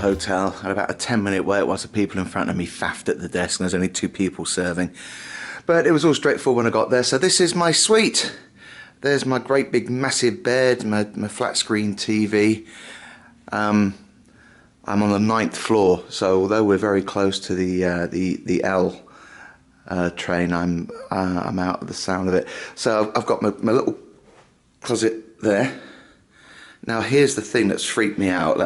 Hotel. Had about a 10-minute wait whilst the people in front of me faffed at the desk, and there's only 2 people serving, but it was all straightforward when I got there. So this is my suite. There's my great big massive bed, my flat screen TV. I'm on the 9th floor, so although we're very close to the L train, I'm out of the sound of it. So I've got my little closet there. Now here's the thing that's freaked me out.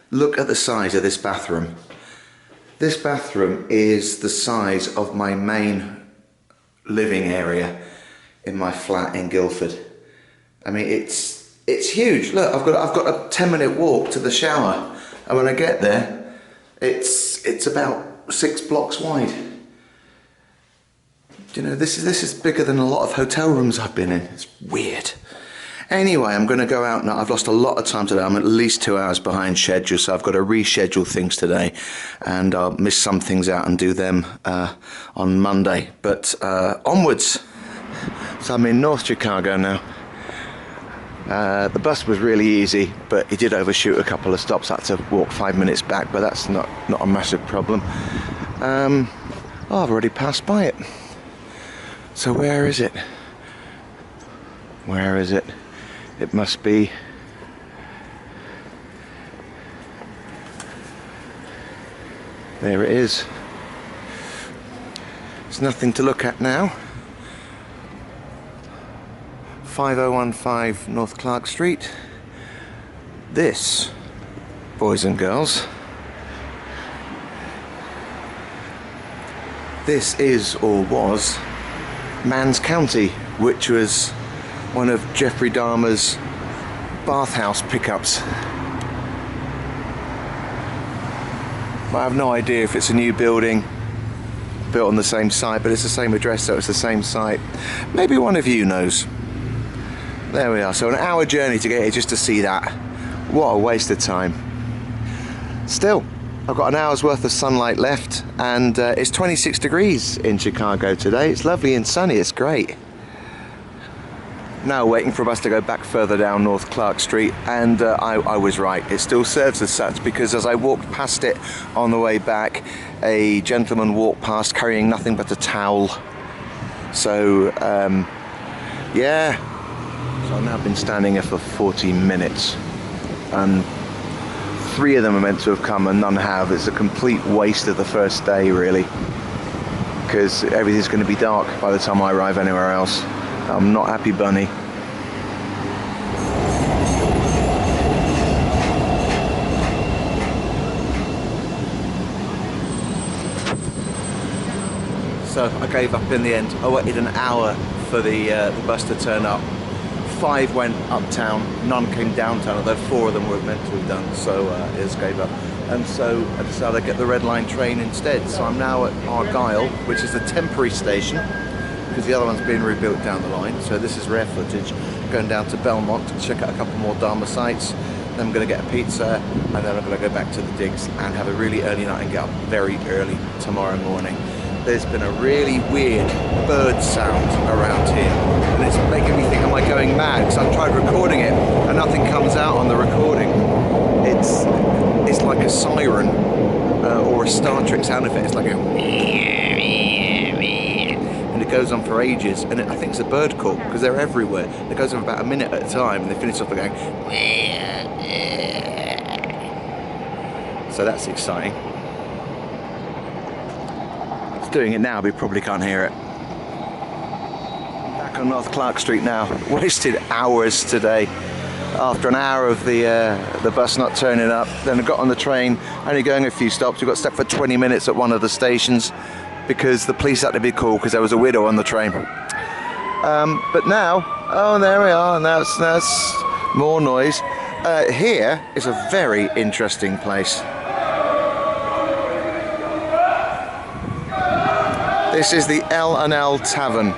Look at the size of this bathroom. This bathroom is the size of my main living area in my flat in Guildford. I mean, it's huge. Look, I've got a 10-minute walk to the shower, and when I get there, it's about 6 blocks wide. You know, this is bigger than a lot of hotel rooms I've been in. It's weird. Anyway, I'm going to go out now. I've lost a lot of time today. I'm at least 2 hours behind schedule, so I've got to reschedule things today, and I'll miss some things out and do them on Monday. But onwards. So I'm in North Chicago now. The bus was really easy, but it did overshoot a couple of stops. I had to walk 5 minutes back, but that's not a massive problem. I've already passed by it. So where is it? Where is it? It must be there. It is. There's nothing to look at now. 5015 North Clark Street. This, boys and girls, this is, or was, Mans County, which was one of Jeffrey Dahmer's bathhouse pickups. I have no idea if it's a new building built on the same site, but it's the same address, so it's the same site. Maybe one of you knows. There we are. So an hour journey to get here just to see that. What a waste of time. Still, I've got an hour's worth of sunlight left, and it's 26 degrees in Chicago today. It's lovely and sunny. It's great. Now waiting for a bus to go back further down North Clark Street, and I was right. It still serves as such, because as I walked past it on the way back, a gentleman walked past carrying nothing but a towel. So yeah, so I've now been standing here for 40 minutes, and 3 of them are meant to have come and none have. It's a complete waste of the first day, really, because everything's going to be dark by the time I arrive anywhere else. I'm not happy, bunny. So I gave up in the end. I waited an hour for the bus to turn up. 5 went uptown, none came downtown, although 4 of them were meant to have done, so I just gave up. And so I decided to get the Red Line train instead. So I'm now at Argyle, which is a temporary station, because the other one's being rebuilt down the line. So this is rare footage. Going down to Belmont to check out a couple more Dahmer sites. Then I'm going to get a pizza, and then I'm going to go back to the digs and have a really early night and get up very early tomorrow morning. There's been a really weird bird sound around here, and it's making me think, am I going mad? Because I've tried recording it and nothing comes out on the recording. It's like a siren or a Star Trek sound effect. It's like a, and it goes on for ages, and I think it's a bird call, because they're everywhere. It goes on for about a minute at a time, and they finish off by going. So that's exciting. It's doing it now, but you probably can't hear it. Back on North Clark Street now. Wasted hours today. after an hour of the bus not turning up. Then I got on the train, only going a few stops. We got stuck for 20 minutes at one of the stations because the police had to be called because there was a widow on the train. But now, oh, there we are. Now it's more noise. Here is a very interesting place. This is the L&L Tavern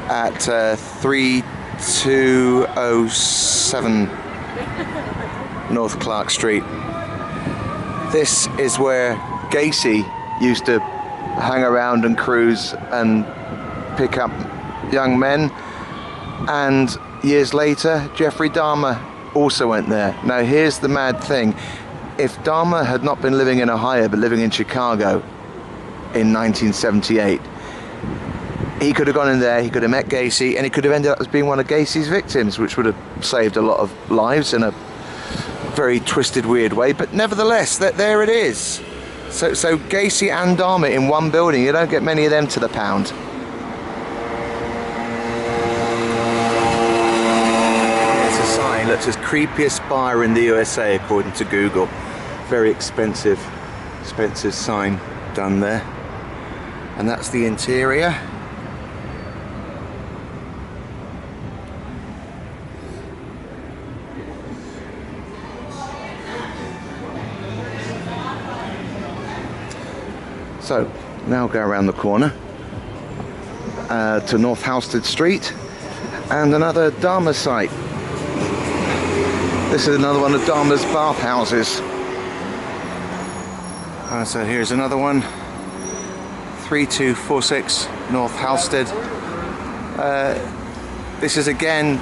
at 3207 North Clark Street. This is where Gacy used to hang around and cruise and pick up young men, and years later Jeffrey Dahmer also went there. Now here's the mad thing: if Dahmer had not been living in Ohio but living in Chicago in 1978, he could have gone in there, he could have met Gacy, and he could have ended up as being one of Gacy's victims, which would have saved a lot of lives in a very twisted, weird way. But nevertheless, there it is. So Gacy and Dahmer in one building. You don't get many of them to the pound. It's a sign that says creepiest bar in the USA according to Google. Very expensive sign done there. And that's the interior. So now go around the corner to North Halsted Street and another Dahmer site. This is another one of Dahmer's bathhouses. So here's another one, 3246 North Halsted. This is again,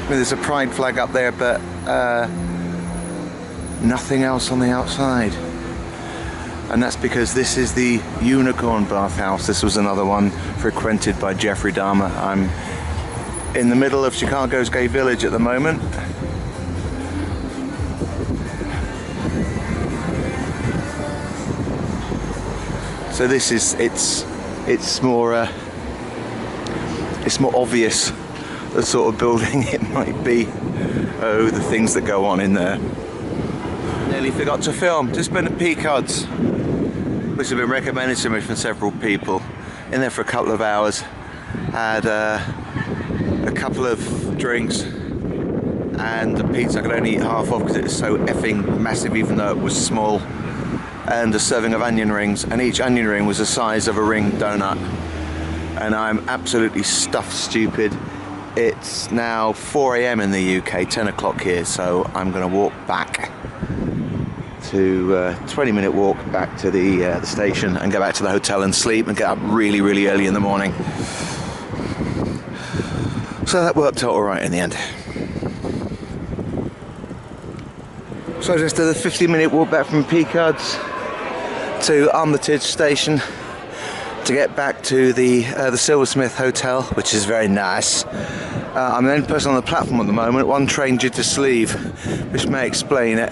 there's a pride flag up there, but nothing else on the outside. And that's because this is the Unicorn bathhouse. This was another one frequented by Jeffrey Dahmer. I'm in the middle of Chicago's gay village at the moment. So this is, it's more obvious the sort of building it might be. Oh, the things that go on in there. Nearly forgot to film. Just been at Peacock's, which has been recommended to me from several people. In there for a couple of hours. Had a couple of drinks and the pizza I could only eat half of because it was so effing massive, even though it was small. And a serving of onion rings, and each onion ring was the size of a ring donut. And I'm absolutely stuffed stupid. It's now 4 AM in the UK, 10 o'clock here, so I'm going to walk back to 20-minute walk back to the station and go back to the hotel and sleep and get up really, really early in the morning. So that worked out all right in the end. So I just did a 50-minute walk back from Peacock's to Armitage Station to get back to the Silversmith Hotel, which is very nice. I'm the only person on the platform at the moment. One train due to leave, which may explain it.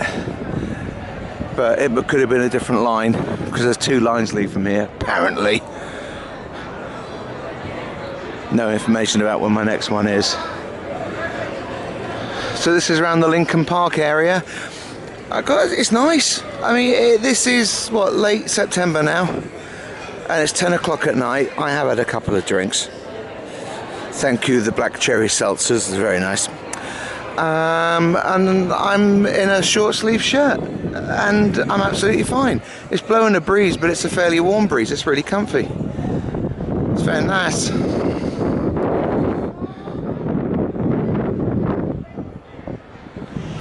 But it could have been a different line, because there's 2 lines leave from here, apparently. No information about when my next one is. So this is around the Lincoln Park area. It's nice. I mean, this is, what, late September now? And it's 10 o'clock at night. I have had a couple of drinks. Thank you, the black cherry seltzers, it's very nice. And I'm in a short sleeve shirt and I'm absolutely fine. It's blowing a breeze, but it's a fairly warm breeze. It's really comfy. It's very nice.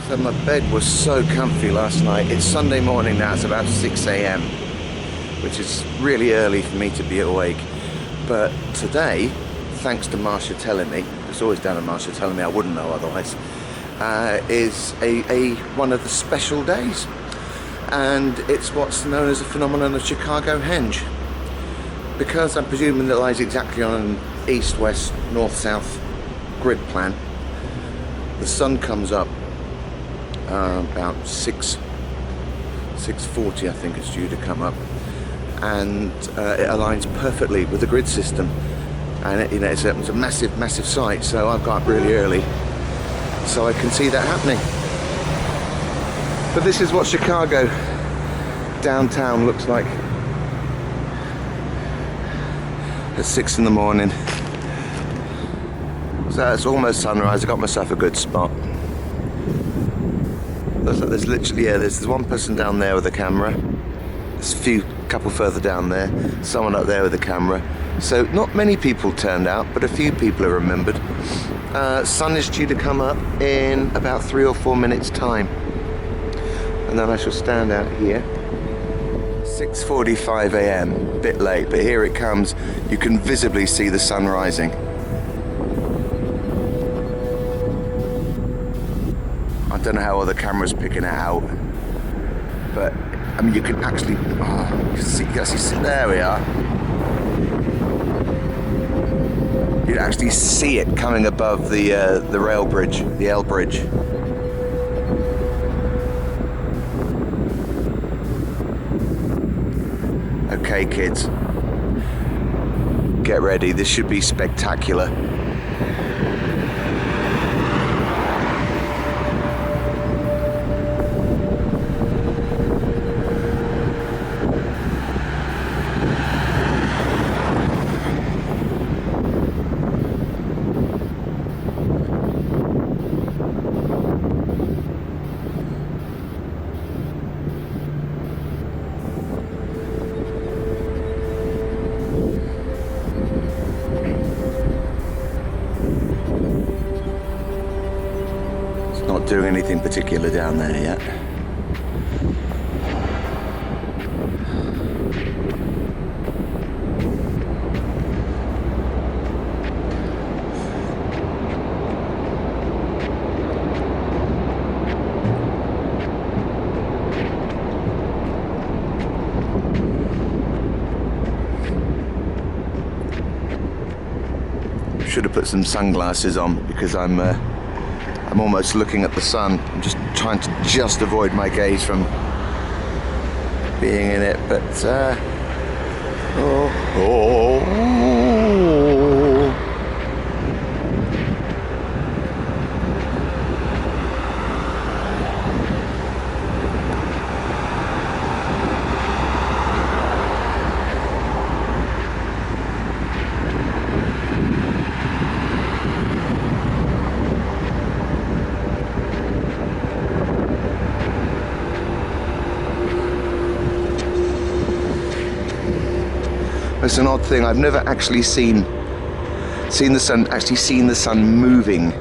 So my bed was so comfy last night. It's Sunday morning now, it's about 6 AM, which is really early for me to be awake. But today, thanks to Marsha telling me, it's always down to Marsha telling me, I wouldn't know otherwise, is one of the special days. And it's what's known as a phenomenon of ChicagoHenge. Because I'm presuming it lies exactly on an east-west, north-south grid plan, the sun comes up about 6:40, I think it's due to come up, and it aligns perfectly with the grid system. And it's a massive site, so I've got up really early so I can see that happening. But this is what Chicago downtown looks like at 6 in the morning. So it's almost sunrise. I got myself a good spot. There's literally, yeah, there's one person down there with a camera. There's a couple further down there. Someone up there with a camera. So not many people turned out, but a few people are remembered. Sun is due to come up in about 3 or 4 minutes time. And then I shall stand out here. 6:45 a.m, a bit late, but here it comes. You can visibly see the sun rising. I don't know how other cameras picking it out, but I mean you can actually, you can see, there we are. You can actually see it coming above the rail bridge, the L bridge. Okay, kids, get ready. This should be spectacular. Not doing anything particular down there yet. Should have put some sunglasses on because I'm almost looking at the sun. I'm just trying to avoid my gaze from being in it, but it's an odd thing. I've never actually seen the sun moving.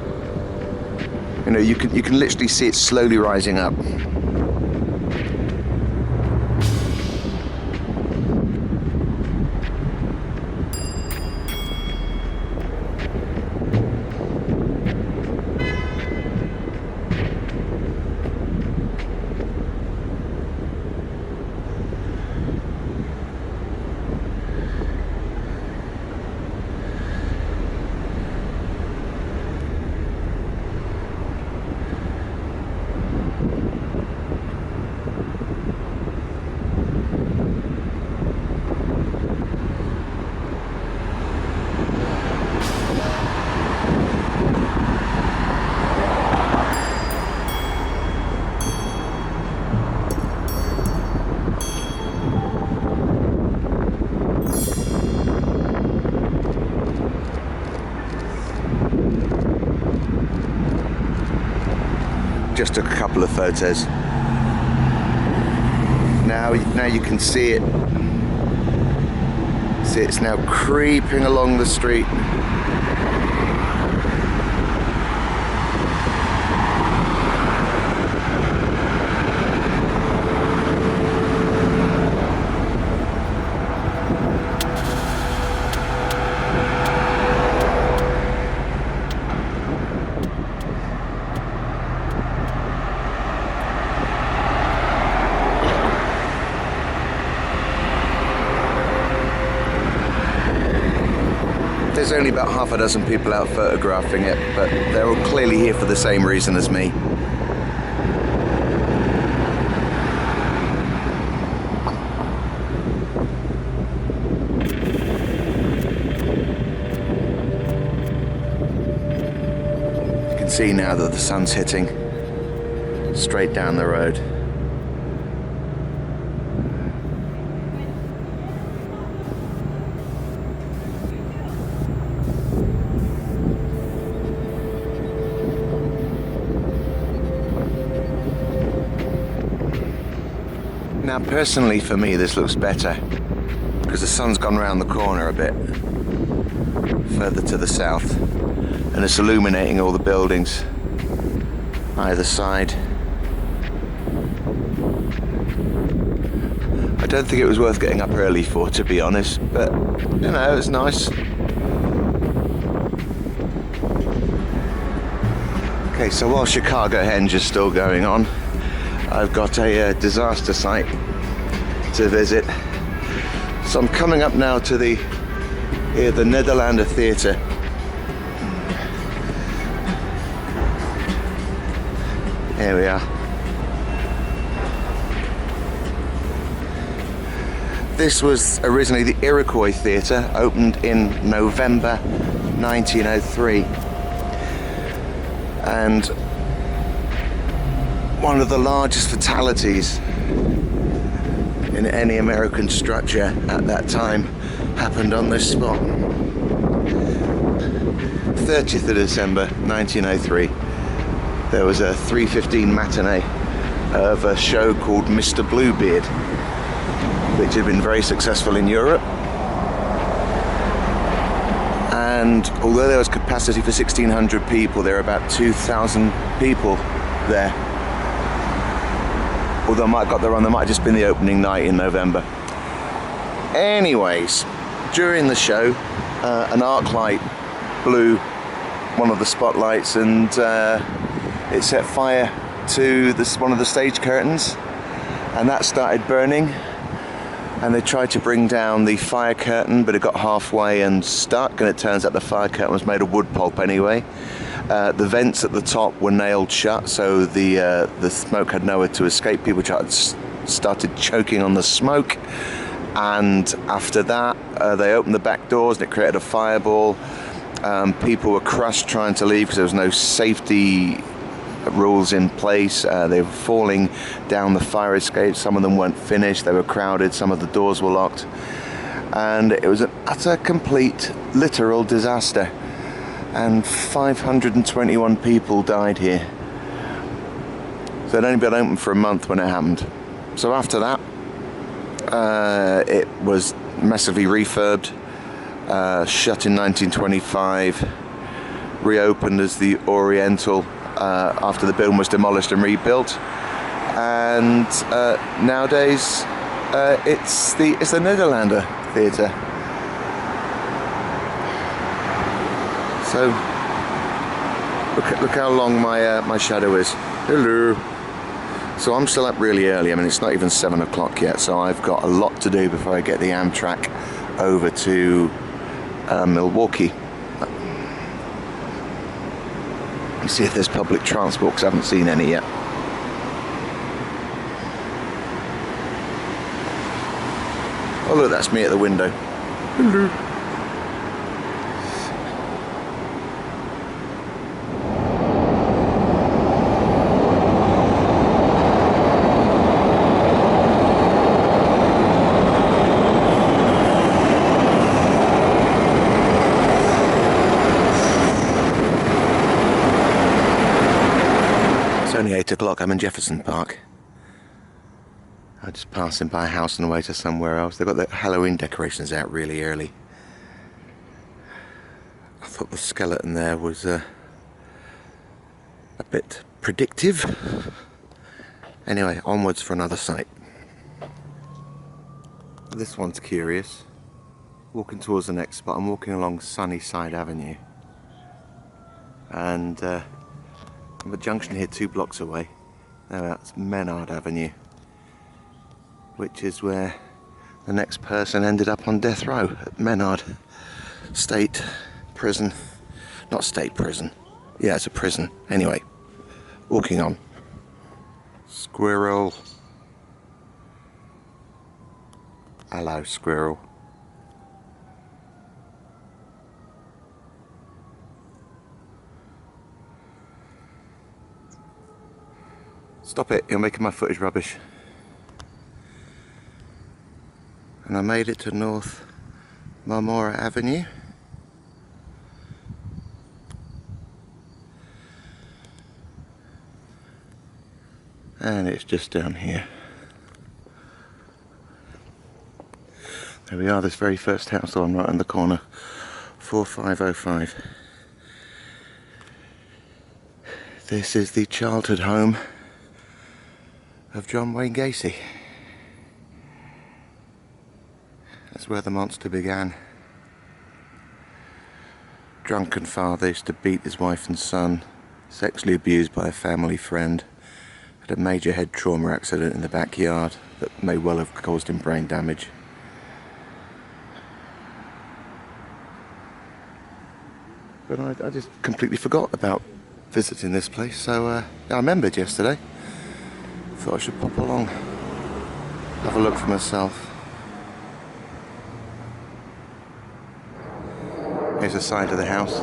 You know, you can literally see it slowly rising up. Just took a couple of photos. Now you can see it. See, it's now creeping along the street. There's only about half a dozen people out photographing it, but they're all clearly here for the same reason as me. You can see now that the sun's hitting straight down the road. Now personally for me this looks better because the sun's gone round the corner a bit further to the south and it's illuminating all the buildings either side. I don't think it was worth getting up early for, to be honest, but you know, it's nice. Okay, so while ChicagoHenge is still going on, I've got a disaster site to visit. So I'm coming up now to the Nederlander Theatre. Here we are. This was originally the Iroquois Theatre, opened in November 1903. And one of the largest fatalities in any American structure at that time happened on this spot. 30th of December 1903, there was a 3:15 matinee of a show called Mr. Bluebeard, which had been very successful in Europe. And although there was capacity for 1,600 people, there were about 2,000 people there. Although I might have got that wrong, there might have just been the opening night in November. Anyways, during the show, an arc light blew one of the spotlights and it set fire to one of the stage curtains, and that started burning. And they tried to bring down the fire curtain, but it got halfway and stuck, and it turns out the fire curtain was made of wood pulp anyway. The vents at the top were nailed shut, so the smoke had nowhere to escape. People started choking on the smoke, and after that they opened the back doors and it created a fireball. People were crushed trying to leave because there was no safety rules in place. They were falling down the fire escape. Some of them weren't finished, they were crowded, some of the doors were locked, and it was an utter, complete, literal disaster. And 521 people died here. So it had only been open for a month when it happened. So after that, it was massively refurbed, shut in 1925, reopened as the Oriental after the building was demolished and rebuilt, and nowadays it's the Nederlander Theatre. So look how long my shadow is. Hello. So I'm still up really early. I mean, it's not even 7 o'clock yet, so I've got a lot to do before I get the Amtrak over to Milwaukee. Let me see if there's public transport, because I haven't seen any yet. Oh look, that's me at the window. Hello. It's only 8 o'clock, I'm in Jefferson Park. I'm just passing by a house on the way to somewhere else. They've got the Halloween decorations out really early. I thought the skeleton there was a bit predictive. Anyway, onwards for another site. This one's curious. Walking towards the next spot, I'm walking along Sunnyside Avenue. And the junction here 2 blocks away. Now that's Menard Avenue, which is where the next person ended up on death row at Menard State Prison. Not state prison. Yeah, it's a prison. Anyway, walking on. Squirrel. Hello, squirrel. Stop it, you're making my footage rubbish. And I made it to North Marmora Avenue. And it's just down here. There we are, this very first house on right on the corner. 4505. This is the childhood home of John Wayne Gacy. That's where the monster began. Drunken father used to beat his wife and son, sexually abused by a family friend, had a major head trauma accident in the backyard that may well have caused him brain damage. But I just completely forgot about visiting this place, so I remembered yesterday. Thought I should pop along, have a look for myself. Here's the side of the house,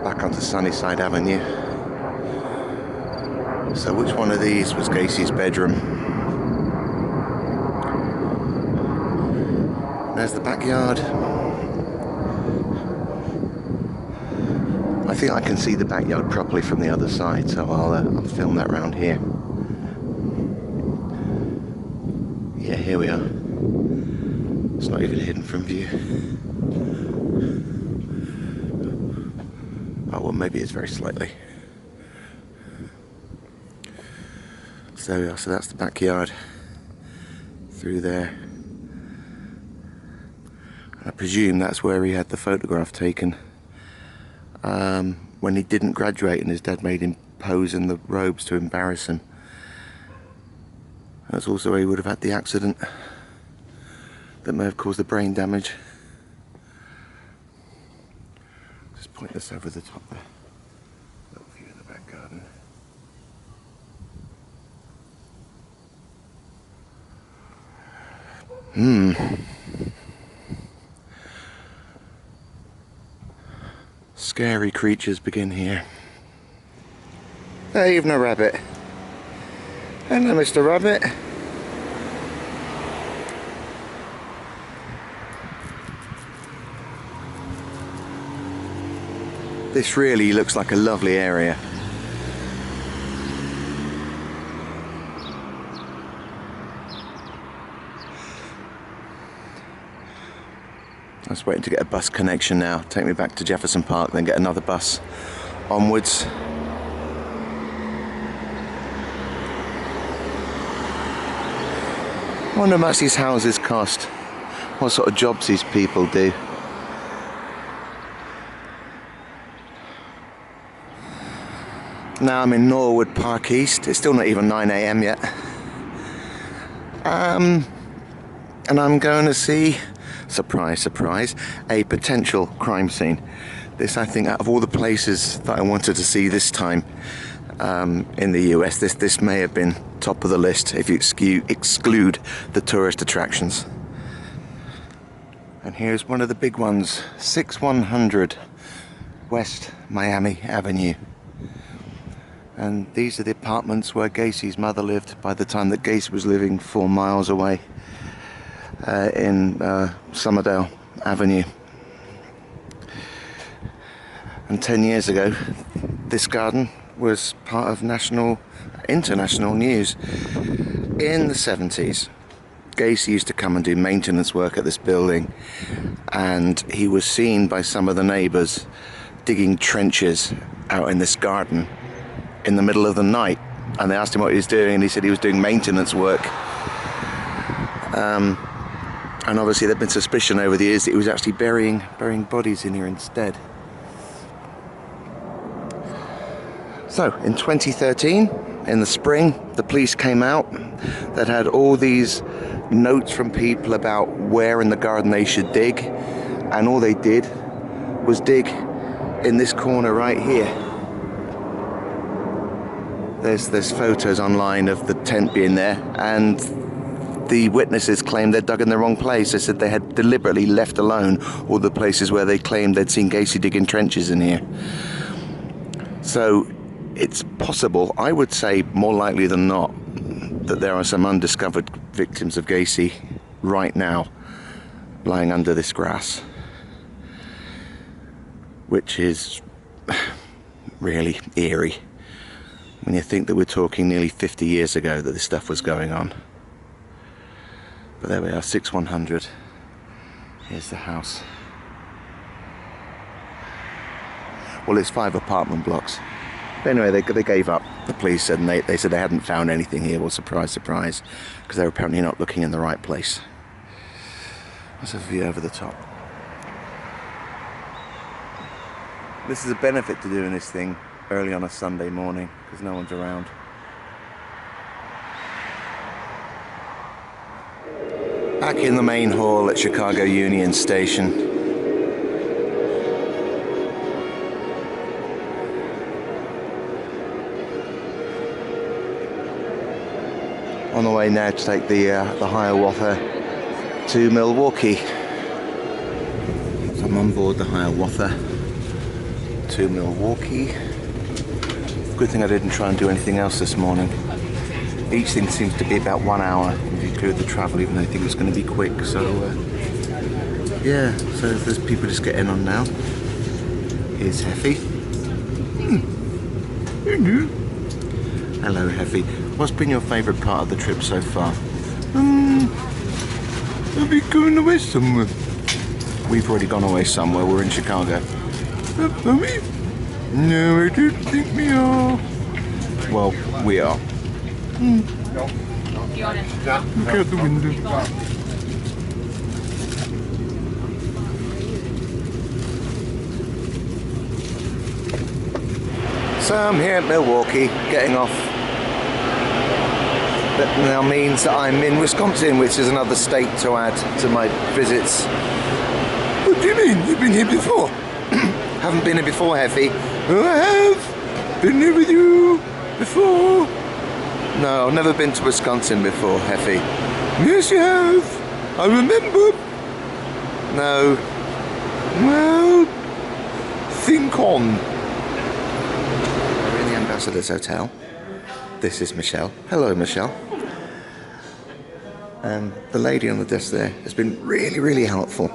back onto Sunnyside Avenue. So which one of these was Gacy's bedroom? There's the backyard. I think I can see the backyard properly from the other side, so I'll film that round here. Yeah, here we are. It's not even hidden from view. Oh, well, maybe it's very slightly. So there we are, so that's the backyard. Through there. And I presume that's where he had the photograph taken. When he didn't graduate and his dad made him pose in the robes to embarrass him. That's also where he would have had the accident that may have caused the brain damage. Just point this over the top there. Little view of the back garden. Scary creatures begin here. Hey, you've no rabbit. Hello, Mr. Rabbit. This really looks like a lovely area. I was waiting to get a bus connection now. Take me back to Jefferson Park, then get another bus onwards. I wonder how much these houses cost. What sort of jobs these people do. Now I'm in Norwood Park East. It's still not even 9 AM yet. And I'm going to see, surprise, surprise, a potential crime scene. This, I think, out of all the places that I wanted to see this time in the US, this may have been top of the list if you exclude the tourist attractions. And here's one of the big ones, 6100 West Miami Avenue. And these are the apartments where Gacy's mother lived by the time that Gacy was living 4 miles away in Somerdale Avenue. And 10 years ago, this garden was part of international news. In the 70s, Gacy used to come and do maintenance work at this building, and he was seen by some of the neighbours digging trenches out in this garden in the middle of the night, and they asked him what he was doing, and he said he was doing maintenance work. And obviously there'd been suspicion over the years that he was actually burying bodies in here instead. So in 2013, in the spring, the police came out that had all these notes from people about where in the garden they should dig, and all they did was dig in this corner right here. There's photos online of the tent being there, and the witnesses claimed they'd dug in the wrong place. They said they had deliberately left alone all the places where they claimed they'd seen Gacy digging trenches in here. So it's possible, I would say more likely than not, that there are some undiscovered victims of Gacy right now lying under this grass, which is really eerie when you think that we're talking nearly 50 years ago that this stuff was going on. But there we are, 6100. Here's the house. Well, it's 5 apartment blocks. But anyway, they gave up. The police said, and they said they hadn't found anything here. Well, surprise, surprise, because they were apparently not looking in the right place. There's a view over the top. This is a benefit to doing this thing early on a Sunday morning, because no one's around. Back in the main hall at Chicago Union Station. On the way now to take the Hiawatha to Milwaukee. So I'm on board the Hiawatha to Milwaukee. Good thing I didn't try and do anything else this morning. Each thing seems to be about 1 hour if you include the travel, even though I think it's going to be quick. So yeah, so there's people just getting on now. Here's Heffy. Hello Heffy. What's been your favourite part of the trip so far? Have we gone away somewhere? We've already gone away somewhere. We're in Chicago. Are we? No, I don't think we are. Well, we are. Look out the window. So I'm here at Milwaukee, getting off. That now means that I'm in Wisconsin, which is another state to add to my visits. What do you mean? You've been here before? Haven't been here before, Heffy. Oh, I have. Been here with you before. No, I've never been to Wisconsin before, Heffy. Yes, you have. I remember. No. Well, think on. We're in the Ambassador's Hotel. This is Michelle. Hello, Michelle. The lady on the desk there has been really, really helpful.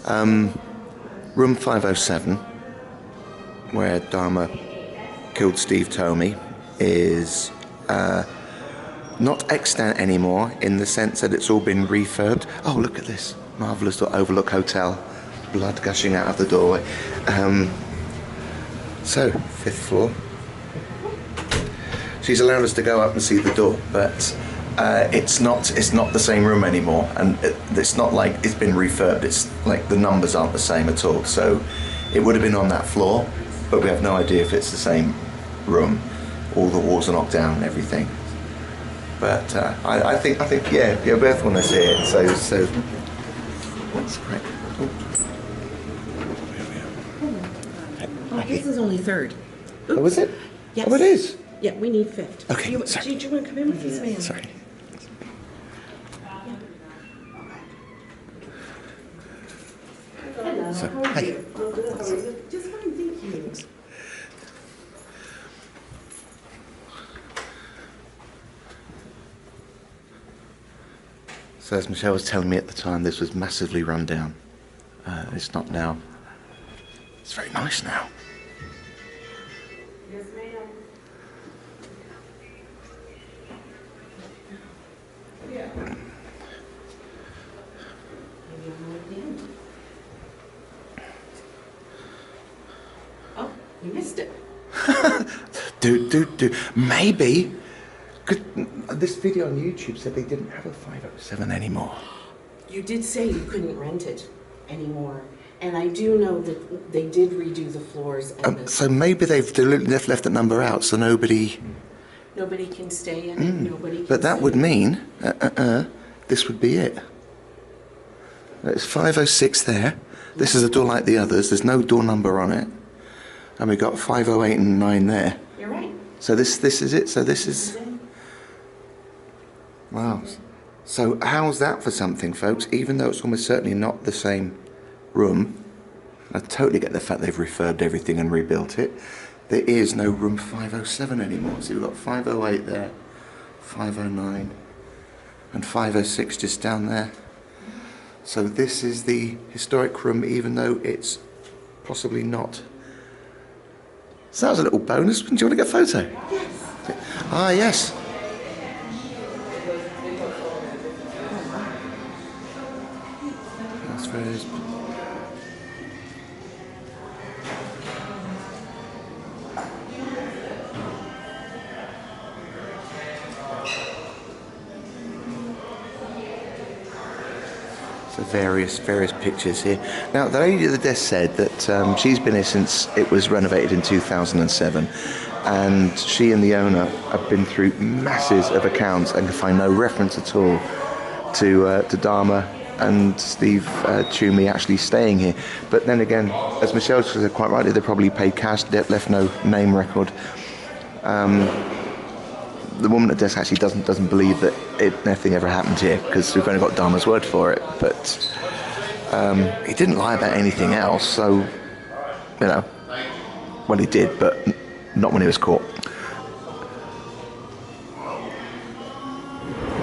Room 507, where Dahmer killed Steve Tomey, is not extant anymore in the sense that it's all been refurbed. Oh, look at this. Marvellous overlook hotel. Blood gushing out of the doorway. So, 5th floor. She's allowed us to go up and see the door, but it's not the same room anymore, and it's not like it's been refurbed. It's like the numbers aren't the same at all. So it would have been on that floor, but we have no idea if it's the same room. All the walls are knocked down and everything. But I think yeah, we both want to see it. So that's great. Oh, this is only 3rd. Oops. Oh, is it? Yes. Oh, it is. Yeah, we need 5th. Okay, sorry. Did you want to come in with this man? Sorry. Hello. So, How are hey. you? I'm good. How are you? Just fine, thank you. So as Michelle was telling me at the time, this was massively run down. It's not now. It's very nice now. Yes, ma'am. Yeah. Oh, you missed it. do. Maybe. This video on YouTube said they didn't have a 507 anymore. You did say you couldn't rent it anymore. And I do know that they did redo the floors. And So maybe they've left the number out so nobody can stay in it. Nobody can But that would mean, this would be it. It's 506 there. This is a door like the others. There's no door number on it. And we've got 508 and 9 there. You're right. So this is it. So this is... Wow. So how's that for something, folks? Even though it's almost certainly not the same room, I totally get the fact they've refurbed everything and rebuilt it. there is no room 507 anymore. So we've got 508 there, 509, and 506 just down there. So this is the historic room, even though it's possibly not. So that was a little bonus. Do you want to get a photo? Yes. Ah, yes. That's where it is. So various pictures here. Now, the lady at the desk said that she's been here since it was renovated in 2007, and she and the owner have been through masses of accounts and can find no reference at all to Dahmer and Steve Toomey actually staying here. But then again, as Michelle said quite rightly, they probably paid cash, left no name record. The woman at the desk actually doesn't believe that nothing ever happened here, because we've only got Dahmer's word for it. But he didn't lie about anything else, so, you know, well, he did, but not when he was caught.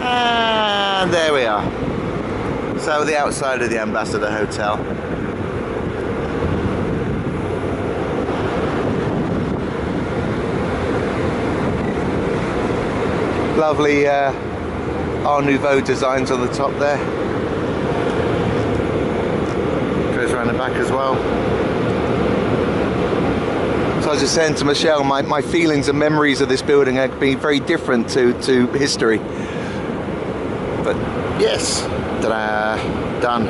And there we are. So the outside of the Ambassador Hotel. Lovely Art Nouveau designs on the top there. Goes around the back as well. So I was just saying to Michelle, my feelings and memories of this building are being very different to history. But yes, ta-da, done.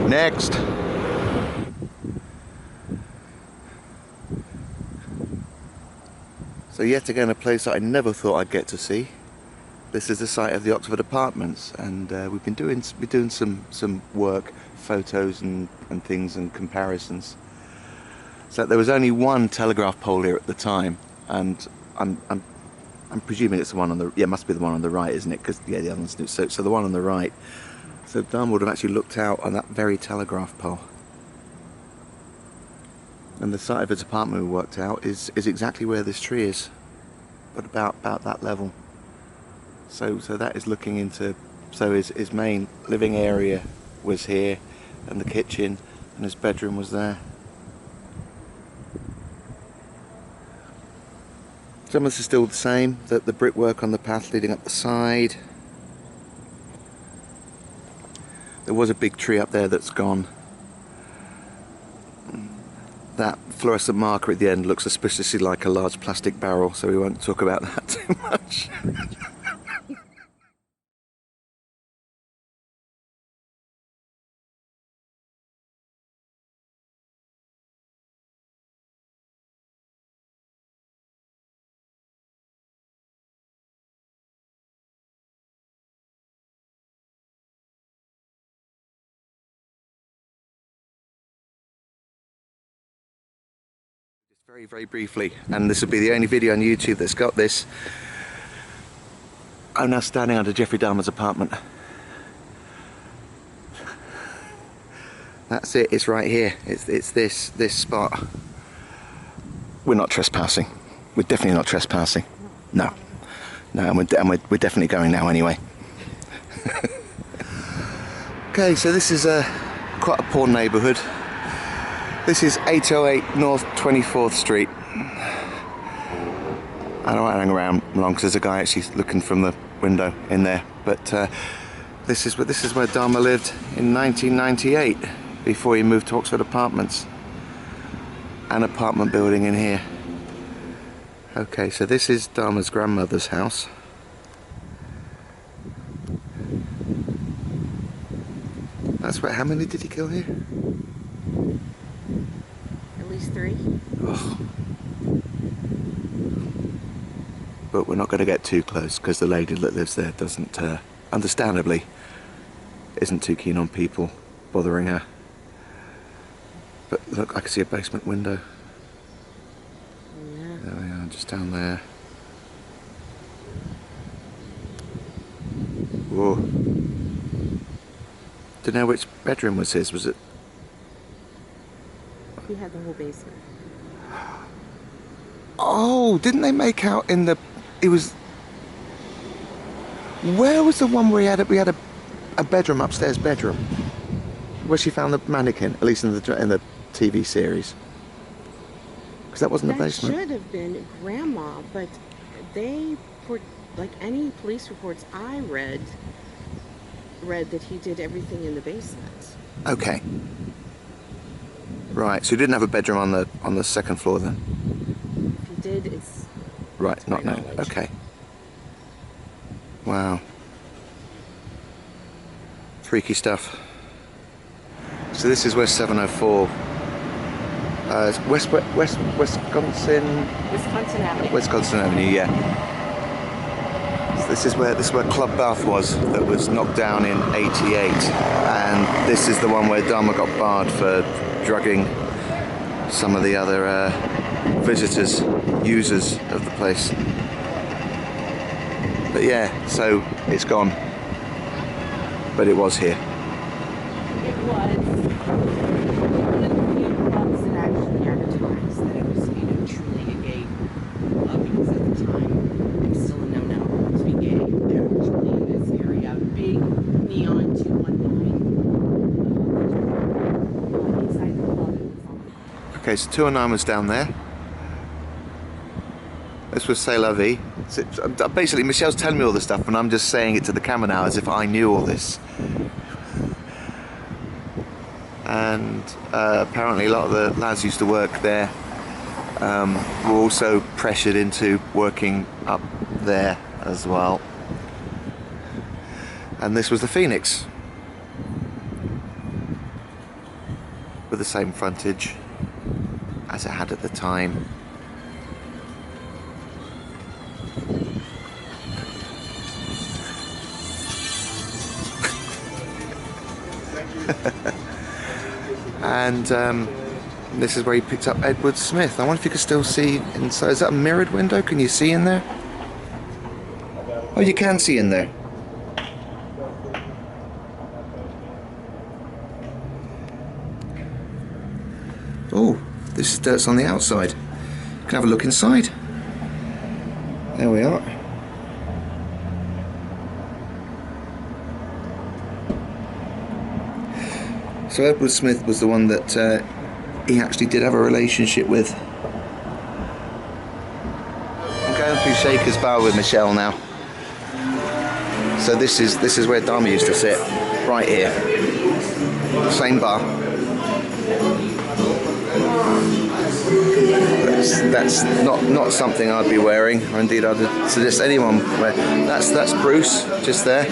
Next. So yet again, a place that I never thought I'd get to see. This is the site of the Oxford Apartments, and we've been doing some work, photos and things and comparisons. So there was only one telegraph pole here at the time, and I'm presuming it's the one on the, yeah, it must be the one on the right, isn't it? Because yeah, the other one's new. So the one on the right. So Dahmer would have actually looked out on that very telegraph pole. And the site of his apartment we worked out is exactly where this tree is, but about that level. So that is looking into, so his main living area was here, and the kitchen, and his bedroom was there. Some of this is still the same, the brickwork on the path leading up the side. There was a big tree up there that's gone. That fluorescent marker at the end looks suspiciously like a large plastic barrel, so we won't talk about that too much. Very, very briefly, and this will be the only video on YouTube that's got this. I'm now standing under Jeffrey Dahmer's apartment. That's it, it's right here. It's this spot. We're not trespassing. We're definitely not trespassing. No. No, and we're definitely going now anyway. Okay, so this is quite a poor neighbourhood. This is 808 North 24th Street. I don't want to hang around long because there's a guy actually looking from the window in there. But this is where Dahmer lived in 1998 before he moved to Oxford Apartments. An apartment building in here. Okay, so this is Dahmer's grandmother's house. That's where, how many did he kill here? At least 3. Oh. But we're not going to get too close because the lady that lives there doesn't, understandably, isn't too keen on people bothering her. But look, I can see a basement window. Yeah. There we are, just down there. Whoa. Don't know which bedroom was his, was it? He had the whole basement. Oh, didn't they make out in the... It was... Where was the one where we had a bedroom, upstairs bedroom? Where she found the mannequin, at least in the TV series. Because that wasn't the basement. That should have been Grandma, but like any police reports I read that he did everything in the basement. Okay. Right, so he didn't have a bedroom on the second floor then? If he did, it's... Right, not known. Okay. Wow. Freaky stuff. So this is West 704. It's Wisconsin Avenue. Wisconsin Avenue, yeah. So this is where Club Bath was, that was knocked down in '88, and this is the one where Dahmer got barred for drugging some of the other visitors, users of the place. But yeah, so it's gone. But it was here. It was. One of the few clubs that actually advertised that it was, truly a gay club, because at the time it was still a no-no to be gay. Actually, in this area, big neon 219 inside the club. Okay, so 209 was down there. This was C'est La Vie. So, basically, Michelle's telling me all this stuff, and I'm just saying it to the camera now as if I knew all this. And apparently a lot of the lads used to work there were also pressured into working up there as well. And this was the Phoenix, with the same frontage as it had at the time. And this is where he picked up Edward Smith. I wonder if you can still see inside. Is that a mirrored window? Can you see in there? Oh, you can see in there. Oh, this is dirt's on the outside. You can have a look inside. There we are. So Edward Smith was the one that he actually did have a relationship with. I'm going through Shaker's Bar with Michelle now. So this is where Dahmer used to sit, right here. Same bar. That's not something I'd be wearing, or indeed I'd suggest anyone wear. That's Bruce just there.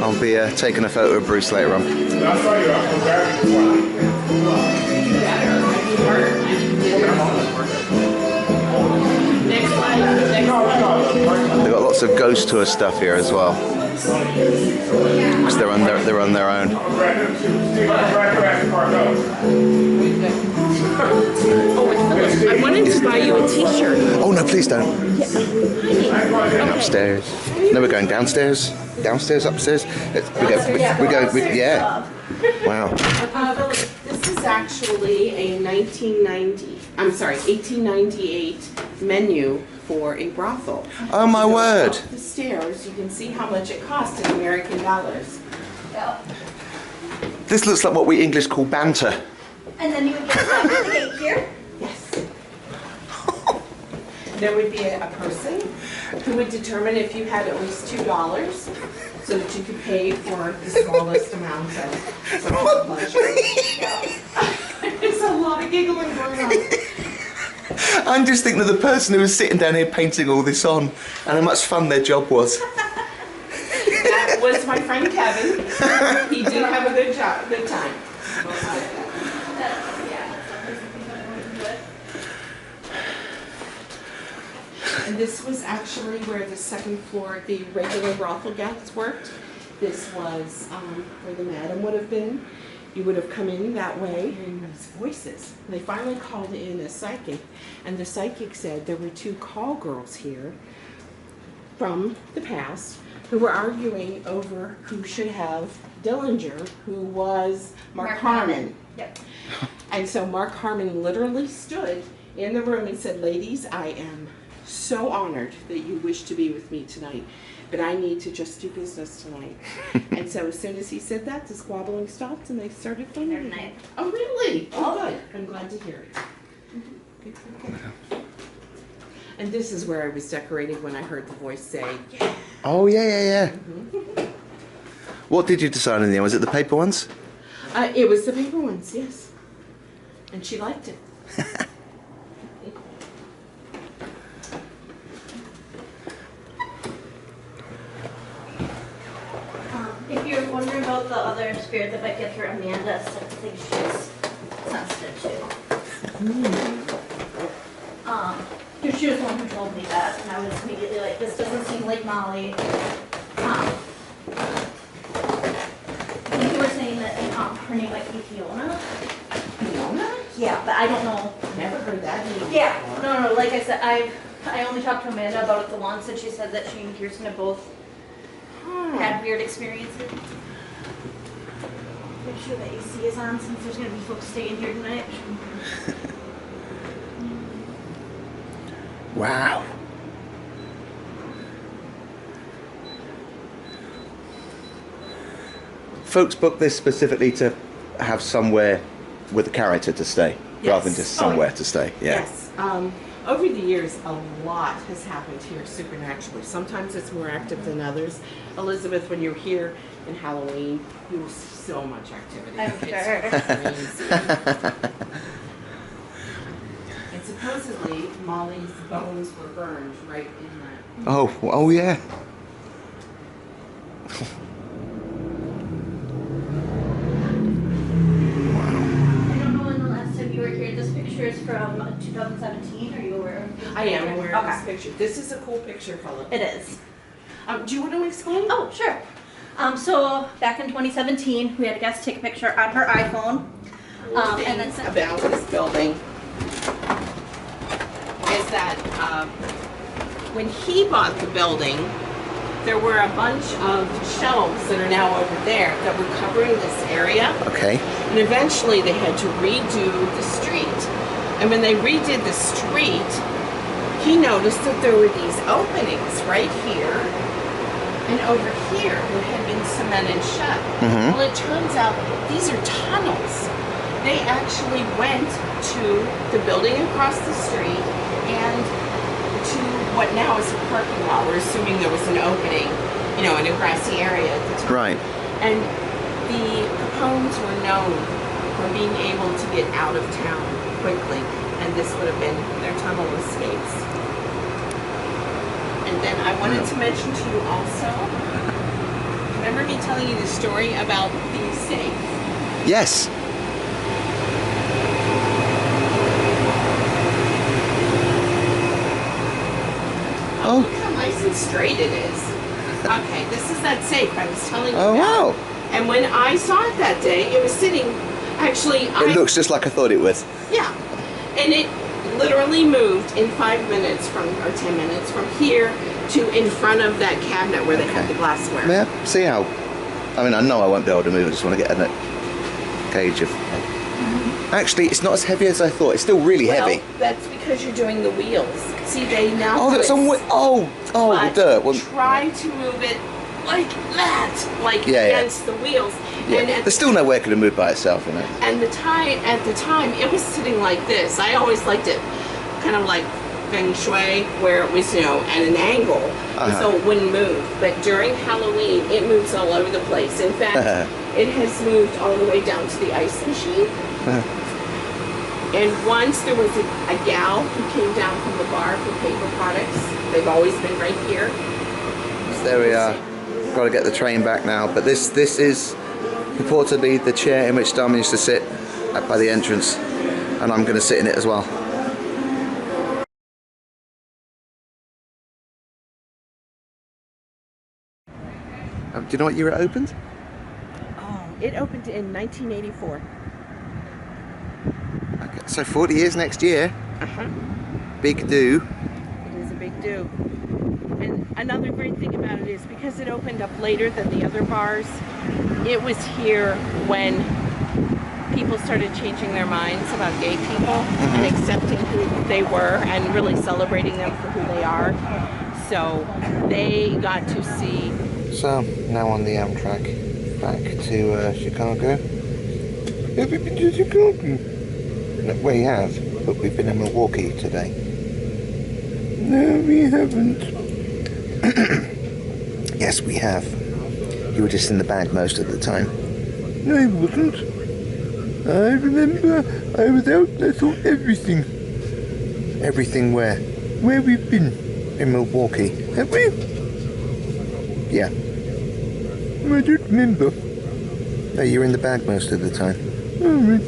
I'll be taking a photo of Bruce later on. They got lots of ghost tour stuff here as well, because they're on their own. I wanted to buy you a t-shirt. Oh no, please don't. Yeah. Upstairs. No, we're going downstairs. Downstairs, upstairs. Yeah. Wow. This is actually a 1898 menu for a brothel. Oh my word. Up the stairs, you can see how much it costs in American dollars. This looks like what we English call banter. And then you would get the gate here? Yes. There would be a person who would determine if you had at least $2 so that you could pay for the smallest amount of pleasure. There's a lot of giggling going on. I'm just thinking of the person who was sitting down here painting all this on, and how much fun their job was. That was my friend Kevin. He did have a good time. And this was actually where the second floor, the regular brothel guests worked. This was where the madam would have been. You would have come in that way, and there was voices. And they finally called in a psychic, and the psychic said there were two call girls here from the past who were arguing over who should have Dillinger, who was Mark Harmon. Yep. And so Mark Harmon literally stood in the room and said, ladies, I am so honored that you wish to be with me tonight, but I need to just do business tonight. And so as soon as he said that, the squabbling stopped and they started filming again. Oh, really? Oh, good. I'm glad to hear it. Good, good, good. And this is where I was decorating when I heard the voice say, yeah. Oh, yeah. What did you decide in the end? Was it the paper ones? It was the paper ones, yes. And she liked it. If you're wondering about the other spirit that might get through, Amanda thinks she's sensitive too. Because she was the one who told me that, and I was immediately like, this doesn't seem like Molly. I think you were saying that her name might be Fiona. Fiona? Yeah, but I don't know. Never heard that name. Yeah, no, like I said, I only talked to Amanda about it the once, and she said that she and Kirsten have both had weird experiences. Make sure the AC is on since there's going to be folks staying here tonight. Wow. Folks book this specifically to have somewhere with the character to stay, rather than just somewhere to stay. Yeah. Yes. Over the years, a lot has happened here supernaturally. Sometimes it's more active than others. Elizabeth, when you're here in Halloween, there was so much activity. I'm It's crazy. And supposedly, Molly's bones were burned right in that. Oh yeah. I don't know when the last time you were here. This picture is from 2017. Are you aware of this? I am aware of this Okay. picture. This is a cool picture, Philip. It is. Do you want to explain? Oh, sure. So back in 2017, we had a guest take a picture on her iPhone. And then sent About this building is that when he bought the building, there were a bunch of shelves that are now over there that were covering this area. Okay. And eventually they had to redo the street. And when they redid the street, he noticed that there were these openings right here and over here that had been cemented shut. Mhm. Well, it turns out these are tunnels. They actually went to the building across the street and to what now is a parking lot. We're assuming there was an opening, in a grassy area at the time. Right. And the Capones were known for being able to get out of town quickly, and this would have been their tunnel escapes. And then I wanted to mention to you also, remember me telling you the story about the safe? Yes. Oh. Look how nice and straight it is. Okay, this is that safe I was telling you Oh about. wow. And when I saw it that day, it was sitting, actually, It looks just like I thought it would. yeah. And it literally moved in 5 minutes or 10 minutes from here to in front of that cabinet where they had the glassware. Yeah. See how? I mean, I know I won't be able to move. I just want to get in that cage of. Actually, it's not as heavy as I thought. It's still really heavy. That's because you're doing the wheels. See, they now. Oh, that's on. Oh, But the dirt. Well, try to move it like that, like Yeah, yeah. against the wheels. yeah. And There's still no way it could have moved by itself, And at the time, it was sitting like this. I always liked it kind of like feng shui, where it was, at an angle, so it wouldn't move. But during Halloween, it moves all over the place. In fact, it has moved all the way down to the ice machine. And once there was a gal who came down from the bar for paper products. They've always been right here. There we are. Got to get the train back now. But this is purportedly the chair in which Dahmer used to sit by the entrance, and I'm going to sit in it as well. Do you know what year it opened? It opened in 1984. Okay, so 40 years next year. Uh-huh. Big do. It is a big do. And another great thing about it is because it opened up later than the other bars, it was here when people started changing their minds about gay people and accepting who they were and really celebrating them for who they are. So they got to see. So now on the Amtrak back to Chicago. Have we been to Chicago? No, we have, but we've been in Milwaukee today. No, we haven't. Yes, we have. You were just in the bag most of the time. No, I wasn't. I remember I was out and I saw everything. Everything where? Where we've been in Milwaukee, have we? Yeah. I don't remember. No, you were in the bag most of the time. Oh, right.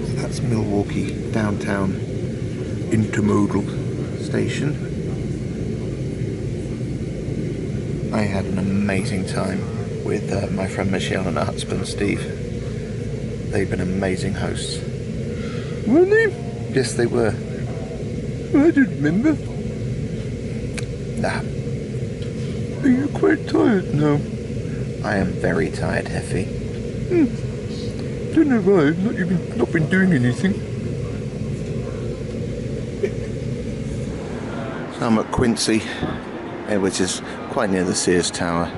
So that's Milwaukee downtown intermodal station. I had an amazing time with my friend Michelle and her husband Steve. They've been amazing hosts. Were they? Yes, they were. I don't remember. Nah. Are you quite tired now? I am very tired, Heffy. Don't know why. I've not been doing anything. So I'm at Quincy, which is quite near the Sears Tower,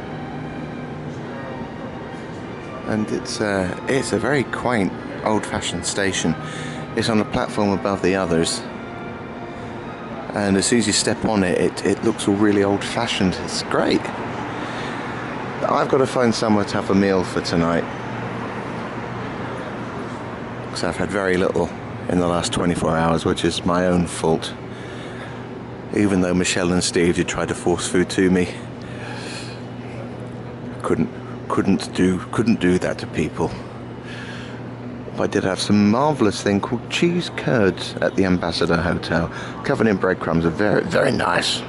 and it's a very quaint, old-fashioned station. It's on a platform above the others, and as soon as you step on it, it looks all really old-fashioned. It's great. I've got to find somewhere to have a meal for tonight, because I've had very little in the last 24 hours, which is my own fault. Even though Michelle and Steve did try to force food to me, couldn't do that to people. But I did have some marvellous thing called cheese curds at the Ambassador Hotel, covered in breadcrumbs. Are very, very nice,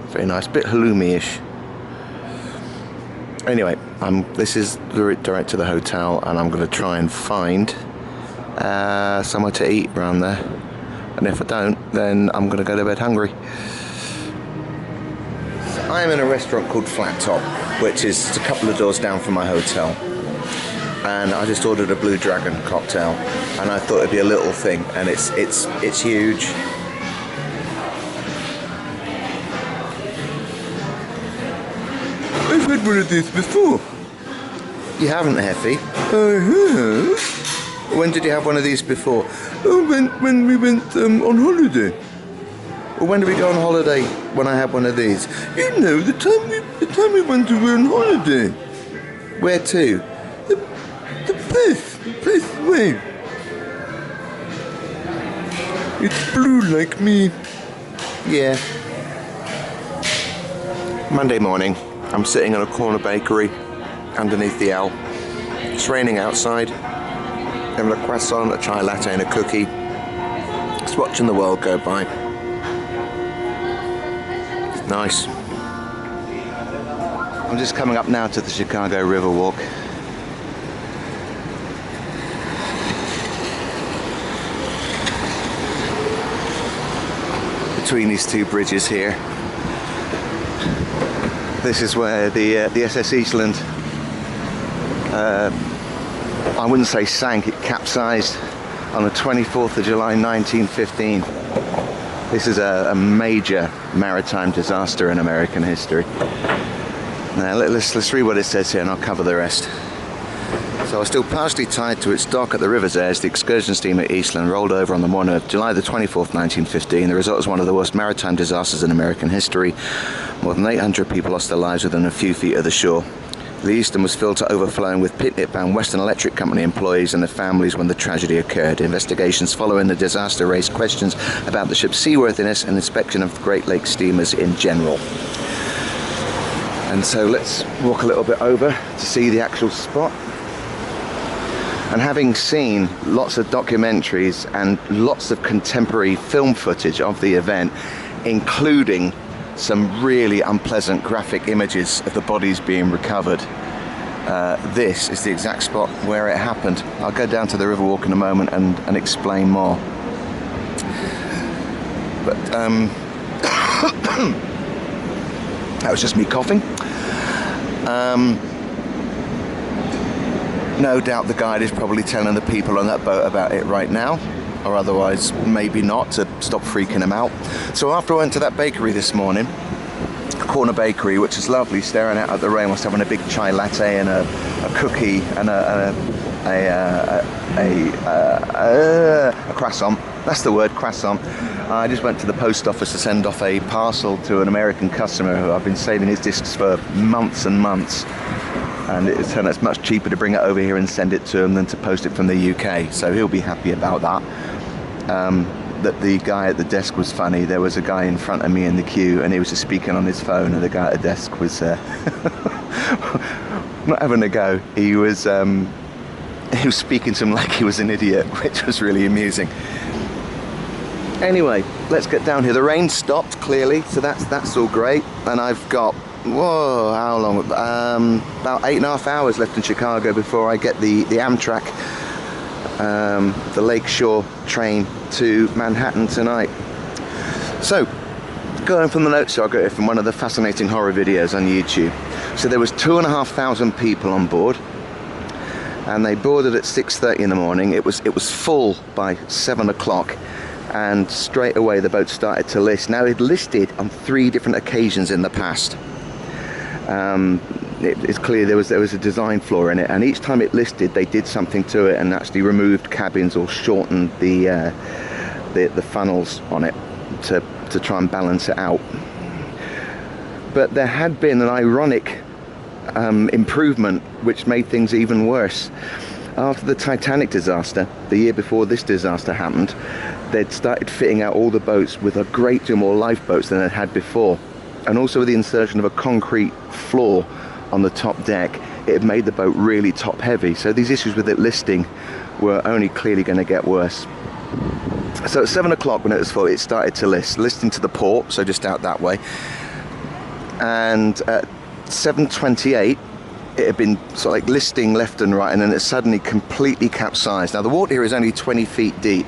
bit halloumi-ish. Anyway, this is direct to the hotel, and I'm going to try and find somewhere to eat around there. And if I don't, then I'm going to go to bed hungry. So I'm in a restaurant called Flat Top, which is just a couple of doors down from my hotel. And I just ordered a Blue Dragon cocktail, and I thought it'd be a little thing, and it's huge. I've had one of these before. You haven't, Heffy? I have. When did you have one of these before? Oh, when we went on holiday. Or when did we go on holiday when I had one of these? You know, the time we went away on holiday. Where to? The place away. It's blue like me. Yeah. Monday morning, I'm sitting in a corner bakery underneath the L. It's raining outside. Having a croissant, a chai latte and a cookie. Just watching the world go by. It's nice. I'm just coming up now to the Chicago Riverwalk. Between these two bridges here. This is where the SS Eastland I wouldn't say sank, it capsized on the 24th of July 1915. This is a major maritime disaster in American history. Now let's read what it says here and I'll cover the rest. So, still partially tied to its dock at the river's edge, the excursion steamer Eastland rolled over on the morning of July the 24th, 1915. The result was one of the worst maritime disasters in American history. More than 800 people lost their lives within a few feet of the shore. The Eastern was filled to overflowing with picnic-bound Western Electric Company employees and their families when the tragedy occurred. Investigations following the disaster raised questions about the ship's seaworthiness and inspection of Great Lakes steamers in general. And so let's walk a little bit over to see the actual spot. And having seen lots of documentaries and lots of contemporary film footage of the event, including some really unpleasant graphic images of the bodies being recovered, this is the exact spot where it happened. I'll go down to the Riverwalk in a moment and explain more. But that was just me coughing. No doubt the guide is probably telling the people on that boat about it right now, or otherwise maybe not, to stop freaking them out. So after I went to that bakery this morning, Corner Bakery, which is lovely, staring out at the rain whilst having a big chai latte and a cookie and a croissant. That's the word, croissant. I just went to the post office to send off a parcel to an American customer who I've been saving his discs for months and months. And it's much cheaper to bring it over here and send it to him than to post it from the UK. So he'll be happy about that. That the guy at the desk was funny. There was a guy in front of me in the queue and he was just speaking on his phone, and the guy at the desk was not having a go. He was speaking to him like he was an idiot, which was really amusing. Anyway, let's get down here. The rain stopped clearly, so that's all great. And I've got, whoa, how long? About 8.5 hours left in Chicago before I get the Amtrak, the Lakeshore train to Manhattan tonight. So, going from the notes I got here from one of the fascinating horror videos on YouTube. So there was 2,500 people on board, and they boarded at 6:30 in the morning. It was full by 7 o'clock. And straight away the boat started to list. Now, it listed on 3 different occasions in the past. It's clear there was a design flaw in it, and each time it listed they did something to it and actually removed cabins or shortened the funnels on it to try and balance it out. But there had been an ironic improvement which made things even worse. After the Titanic disaster, the year before this disaster happened, they'd started fitting out all the boats with a great deal more lifeboats than they'd had before. And also with the insertion of a concrete floor on the top deck, it had made the boat really top heavy. So these issues with it listing were only clearly going to get worse. So at 7 o'clock when it was full, it started to listing to the port, so just out that way. And at 7:28, it had been sort of like listing left and right, and then it suddenly completely capsized. Now the water here is only 20 feet deep,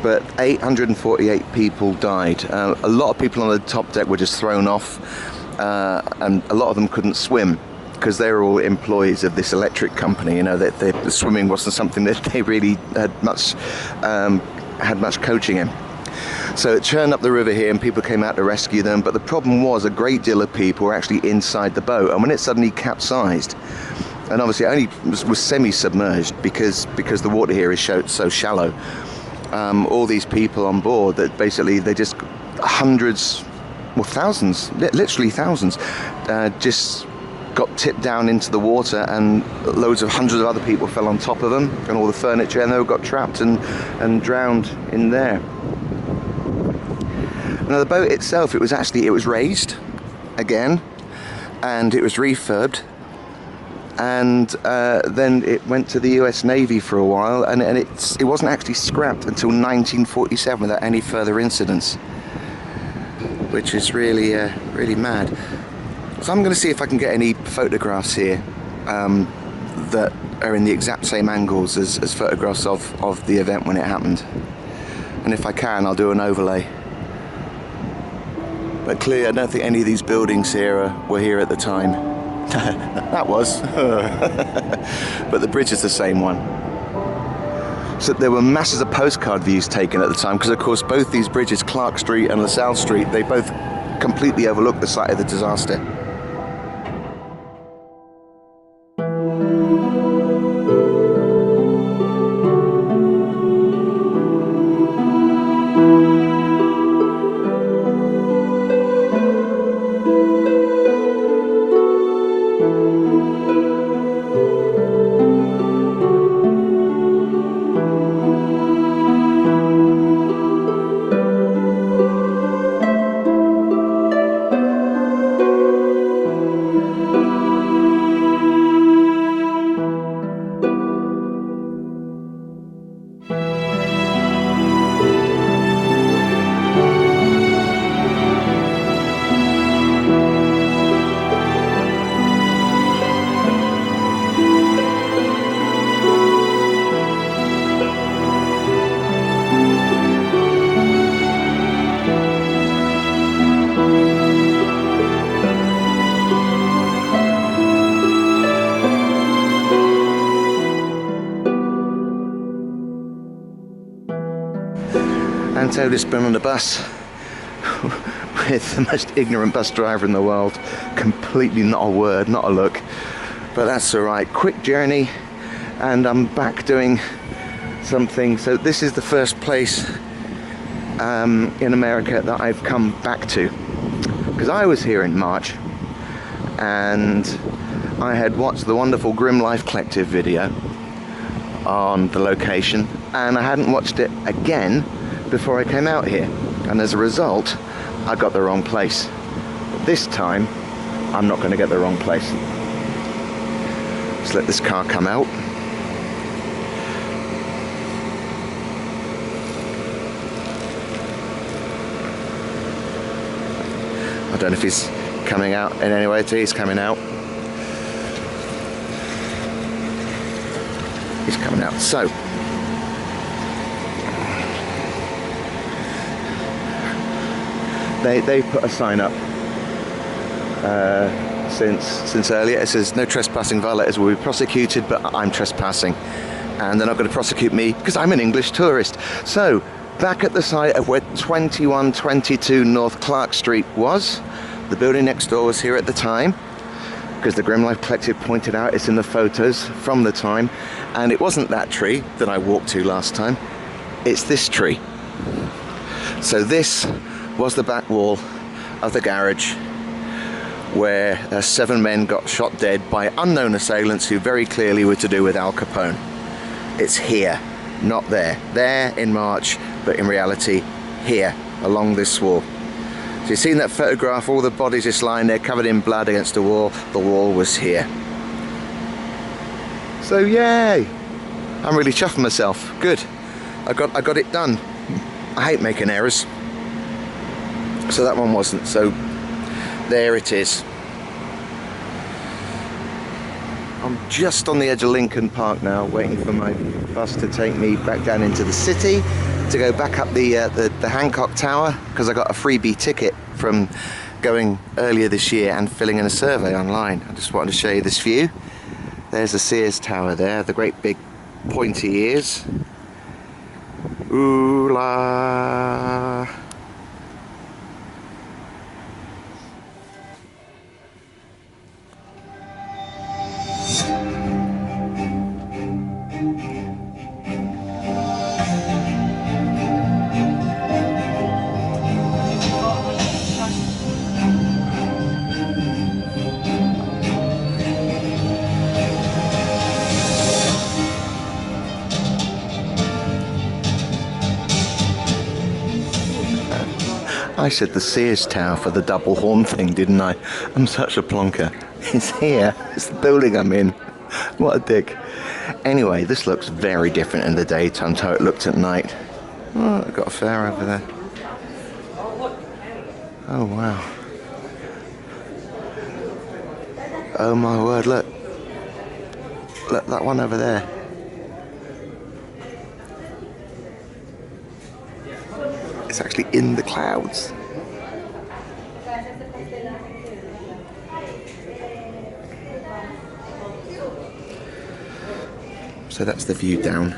but 848 people died. A lot of people on the top deck were just thrown off, and a lot of them couldn't swim because they were all employees of this electric company. You know, that the swimming wasn't something that they really had much coaching in. So it churned up the river here and people came out to rescue them, but the problem was a great deal of people were actually inside the boat, and when it suddenly capsized, and obviously it only was semi-submerged because the water here is so shallow, all these people on board, that basically they just hundreds, well thousands, literally thousands, just got tipped down into the water, and hundreds of other people fell on top of them and all the furniture, and they all got trapped and drowned in there. Now the boat itself, it was raised again, and it was refurbed, and then it went to the US Navy for a while, and it wasn't actually scrapped until 1947 without any further incidents, which is really really mad. So I'm going to see if I can get any photographs here that are in the exact same angles as photographs of the event when it happened, and if I can, I'll do an overlay. But clearly I don't think any of these buildings here were here at the time. That was. But the bridge is the same one. So there were masses of postcard views taken at the time, because of course both these bridges, Clark Street and LaSalle Street, they both completely overlook the site of the disaster. Grant Otis been on the bus with the most ignorant bus driver in the world. Completely not a word, not a look. But that's alright. Quick journey, and I'm back doing something. So this is the first place in America that I've come back to. Because I was here in March, and I had watched the wonderful Grim Life Collective video on the location, and I hadn't watched it again before I came out here, and as a result I got the wrong place. But this time I'm not going to get the wrong place. Let's let this car come out. I don't know if he's coming out in any way. He's coming out. He's coming out. So they put a sign up since earlier. It says no trespassing, violators will be prosecuted, but I'm trespassing, and they're not going to prosecute me because I'm an English tourist. So back at the site of where 2122 North Clark Street was. The building next door was here at the time, because the Grim Life Collective pointed out it's in the photos from the time, and it wasn't that tree that I walked to last time, it's this tree. So this was the back wall of the garage where 7 men got shot dead by unknown assailants who very clearly were to do with Al Capone. It's here, not there. There in March, but in reality here along this wall. So you've seen that photograph, all the bodies just lying there covered in blood against the wall. The wall was here. So yay! I'm really chuffing myself. Good. I got it done. I hate making errors. So that one wasn't. So there it is. I'm just on the edge of Lincoln Park now, waiting for my bus to take me back down into the city to go back up the Hancock Tower, because I got a freebie ticket from going earlier this year and filling in a survey online. I just wanted to show you this view. There's the Sears Tower there, the great big pointy ears. Ooh la. I said the Sears Tower for the double horn thing, didn't I? I'm such a plonker. It's here. It's the building I'm in. What a dick. Anyway, this looks very different in the daytime to how it looked at night. Oh, I've got a fair over there. Oh, wow. Oh, my word, look. Look, that one over there. It's actually in the clouds. So that's the view down.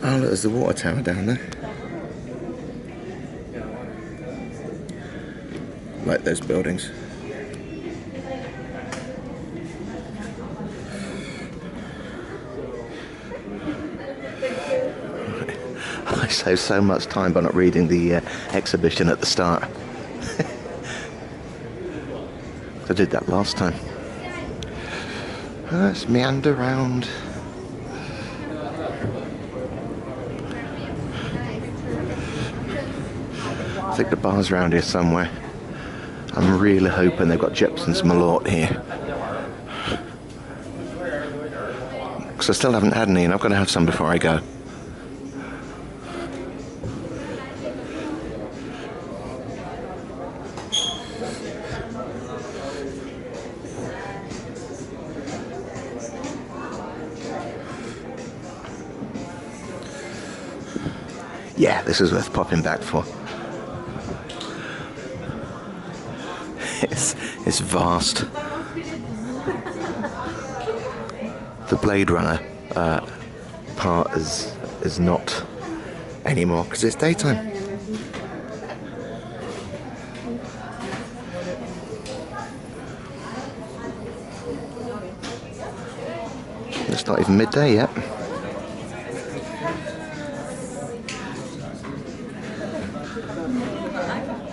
Oh look, there's the water tower down there. Like those buildings. I saved so much time by not reading the exhibition at the start. I did that last time. Let's meander around. I think the bar's around here somewhere. I'm really hoping they've got Jepson's Malort here. Because I still haven't had any, and I've got to have some before I go. Yeah, this is worth popping back for. It's vast. The Blade Runner part is not anymore because it's daytime. It's not even midday yet.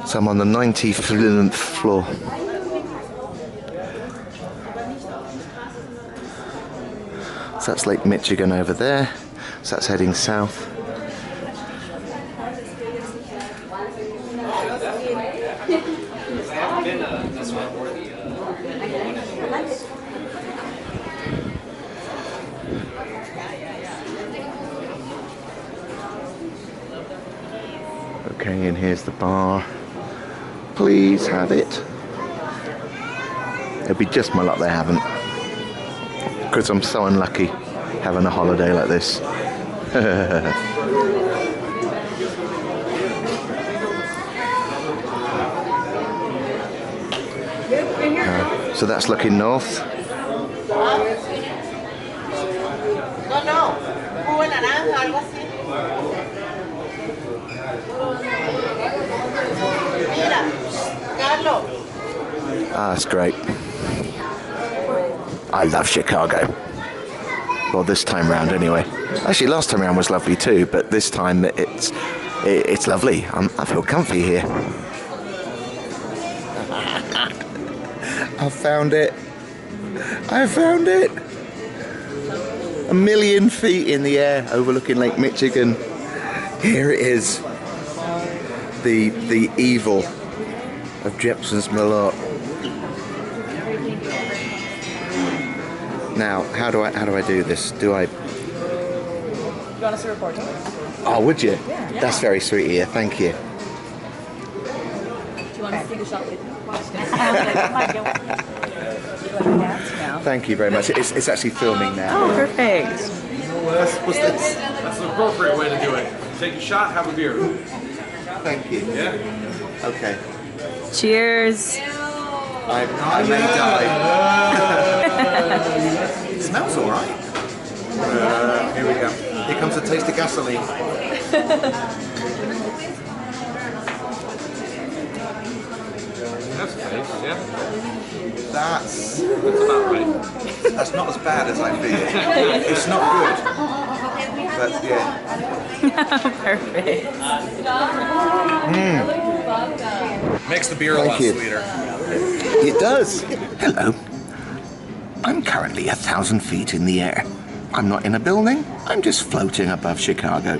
So I'm on the 94th floor. So that's Lake Michigan over there. So that's heading south. Okay, and here's the bar. Please have it. It'd be just my luck they haven't. Because I'm so unlucky having a holiday like this. So that's looking north. Ah, that's great. I love Chicago. Well, this time round anyway. Actually, last time round was lovely too, but this time it's lovely. I feel comfy here. I found it. I found it. 1,000,000 feet in the air, overlooking Lake Michigan. Here it is. The evil of Jepson's Malort. Now, how do I do this? Do I? You want us to report to it? Oh, would you? Yeah. That's very sweet of you. Thank you. Do you want us to take a shot with you? Thank you very much. It's actually filming now. Oh, perfect. What's this? That's the appropriate way to do it. Take a shot, have a beer. Thank you. Yeah? Okay. Cheers. I may die. It smells all right. Here we go. Here comes a taste of gasoline. That's nice, yeah? That's About right. That's not as bad as I feel. It's not good. But yeah. Perfect. Makes the beer a Thank lot you. sweeter. It does. Hello. I'm currently 1,000 feet in the air. I'm not in a building. I'm just floating above Chicago.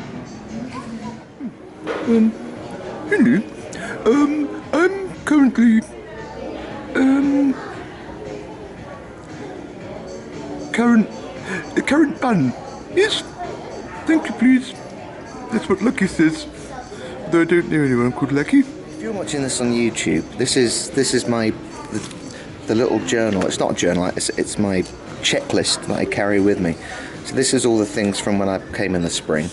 Hello. I'm currently current bun. Yes. Thank you, please. That's what Lucky says. Though I don't know anyone called Lucky. If you're watching this on YouTube, this is my the little journal. It's not a journal. It's my checklist that I carry with me. So this is all the things from when I came in the spring.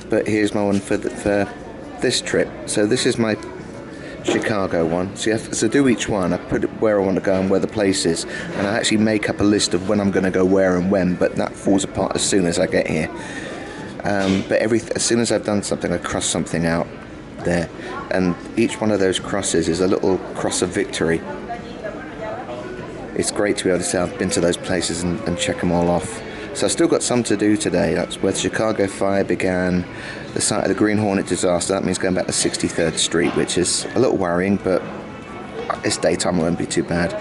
But here's my one for this trip. So this is my Chicago one. So you have to do each one. I put it where I want to go and where the place is, and I actually make up a list of when I'm going to go where and when. But that falls apart as soon as I get here. But as soon as I've done something, I cross something out there, and each one of those crosses is a little cross of victory. It's great to be able to say I've been to those places and check them all off. So I've still got some to do today. That's where the Chicago fire began, the site of the Green Hornet disaster. That means going back to 63rd Street, which is a little worrying, but it's daytime, it won't be too bad.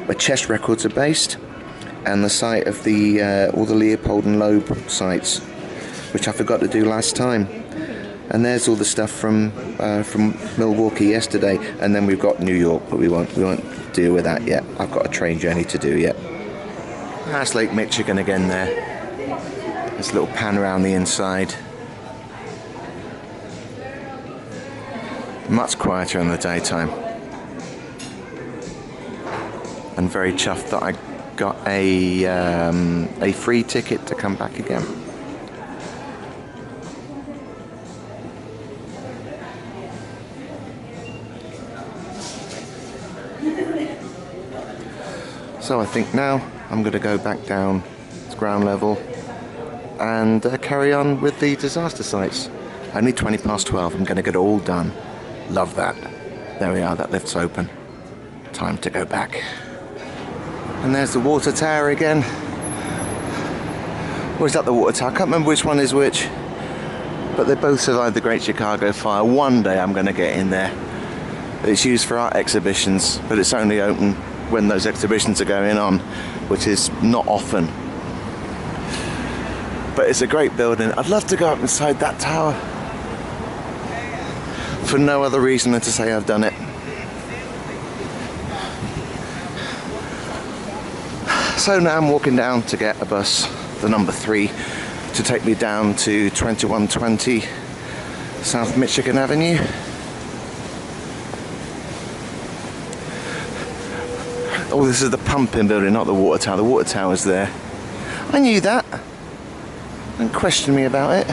Where Chess Records are based, and the site of all the Leopold and Loeb sites, which I forgot to do last time. And there's all the stuff from Milwaukee yesterday, and then we've got New York, but we won't deal with that yet. I've got a train journey to do yet. That's Lake Michigan again there. This little pan around the inside. Much quieter in the daytime. And very chuffed that I got a free ticket to come back again. So I think now I'm going to go back down to ground level and carry on with the disaster sites. Only 20 past 12. I'm going to get it all done. Love that. There we are. That lift's open. Time to go back. And there's the water tower again. Or is that the water tower? I can't remember which one is which. But they both survived the Great Chicago Fire. One day I'm going to get in there. It's used for art exhibitions, but it's only open when those exhibitions are going on, which is not often. But it's a great building. I'd love to go up inside that tower for no other reason than to say I've done it. So now I'm walking down to get a bus, the number 3, to take me down to 2120 South Michigan Avenue. Oh, this is the pumping building, not the water tower. The water tower's there. I knew that. Don't question me about it.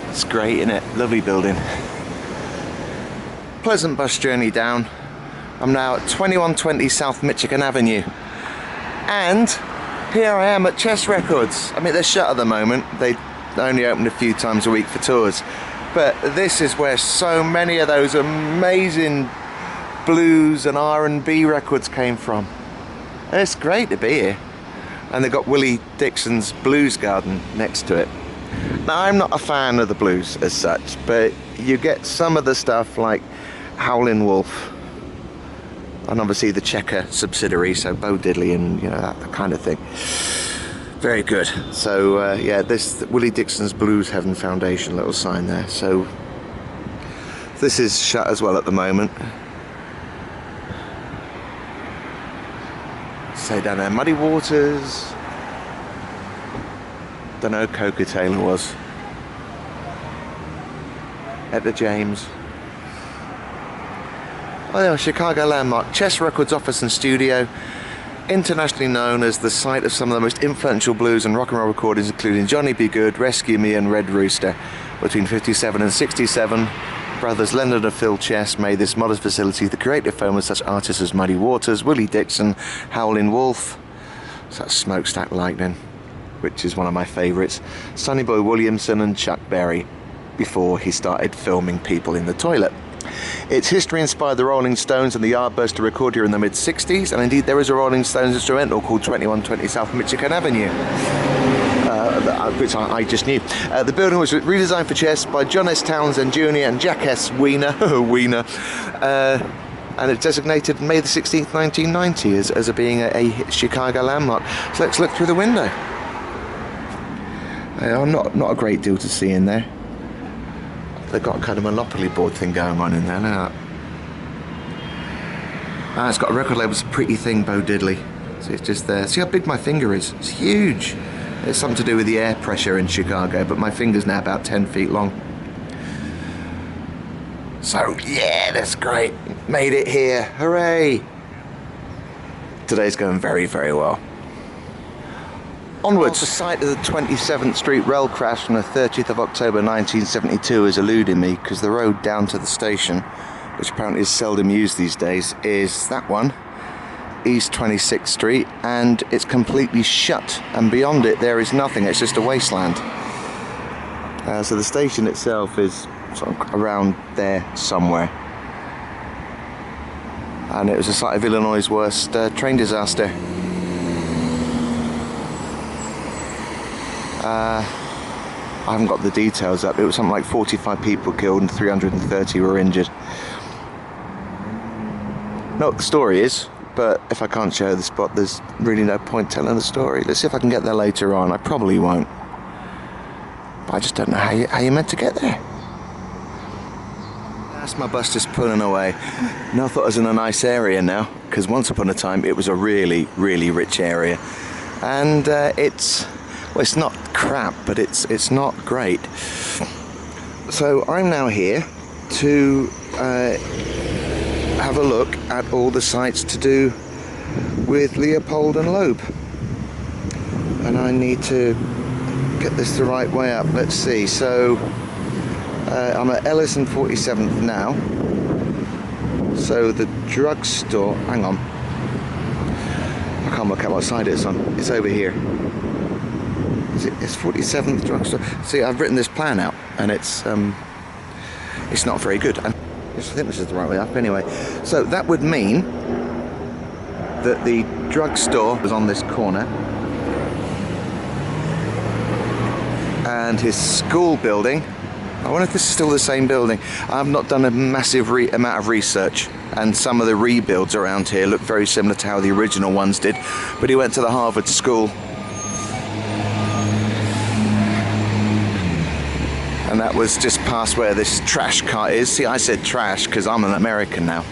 It's great, isn't it? Lovely building. Pleasant bus journey down. I'm now at 2120 South Michigan Avenue. And here I am at Chess Records. I mean, they're shut at the moment. They only open a few times a week for tours. But this is where so many of those amazing blues and R&B records came from. And it's great to be here. And they've got Willie Dixon's Blues Garden next to it. Now, I'm not a fan of the blues as such, but you get some of the stuff like Howlin' Wolf, and obviously the Checker subsidiary, so Bo Diddley and that kind of thing. Very good. So yeah, this Willie Dixon's Blues Heaven Foundation, little sign there. So this is shut as well at the moment. Say down there, Muddy Waters. Don't know who Coca Taylor was. Etta James. Oh yeah, Chicago landmark. Chess Records office and studio. Internationally known as the site of some of the most influential blues and rock and roll recordings, including Johnny B. Good, Rescue Me and Red Rooster. Between 57 and 67, brothers Leonard and Phil Chess made this modest facility the creative home of such artists as Muddy Waters, Willie Dixon, Howlin' Wolf, such Smokestack Lightning, which is one of my favourites, Sonny Boy Williamson and Chuck Berry, before he started filming people in the toilet. Its history inspired the Rolling Stones and the Yardbirds to record here in the mid-60s, and indeed there is a Rolling Stones instrumental called 2120 South Michigan Avenue, which I just knew. The building was redesigned for chess by John S. Townsend Jr. and Jack S. Wiener, and it's designated May the 16th, 1990 as being a Chicago landmark. So let's look through the window. Not a great deal to see in there. They've got a kind of Monopoly board thing going on in there. Look at that. It's got a record label. It's a pretty thing, Bo Diddley. So it's just there. See how big my finger is? It's huge. It's something to do with the air pressure in Chicago, but my finger's now about 10 feet long. So yeah, that's great. Made it here. Hooray! Today's going very, very well. Onwards. The site of the 27th Street rail crash on the 30th of October 1972 is eluding me, because the road down to the station, which apparently is seldom used these days, is that one, East 26th Street, and it's completely shut, and beyond it there is nothing. It's just a wasteland. So the station itself is sort of around there somewhere, and it was the site of Illinois' worst train disaster. I haven't got the details up. It was something like 45 people killed and 330 were injured. Not what the story is, but if I can't show the spot, there's really no point telling the story. Let's see if I can get there later on. I probably won't. But I just don't know how you're meant to get there. That's my bus just pulling away. Now I thought I was in a nice area now, because once upon a time it was a really, really rich area. And well, it's not crap, but it's not great. So I'm now here to have a look at all the sites to do with Leopold and Loeb. And I need to get this the right way up. Let's see. So I'm at Ellis and 47th now. So the drugstore, hang on. I can't work out what side it's on. It's over here. It's 47th drugstore. See, I've written this plan out, and it's not very good. I think this is the right way up anyway. So that would mean that the drugstore was on this corner, and his school building, I wonder if this is still the same building. I've not done a massive amount of research, and some of the rebuilds around here look very similar to how the original ones did, but he went to the Harvard School. And that was just past where this trash cart is. See, I said trash because I'm an American now.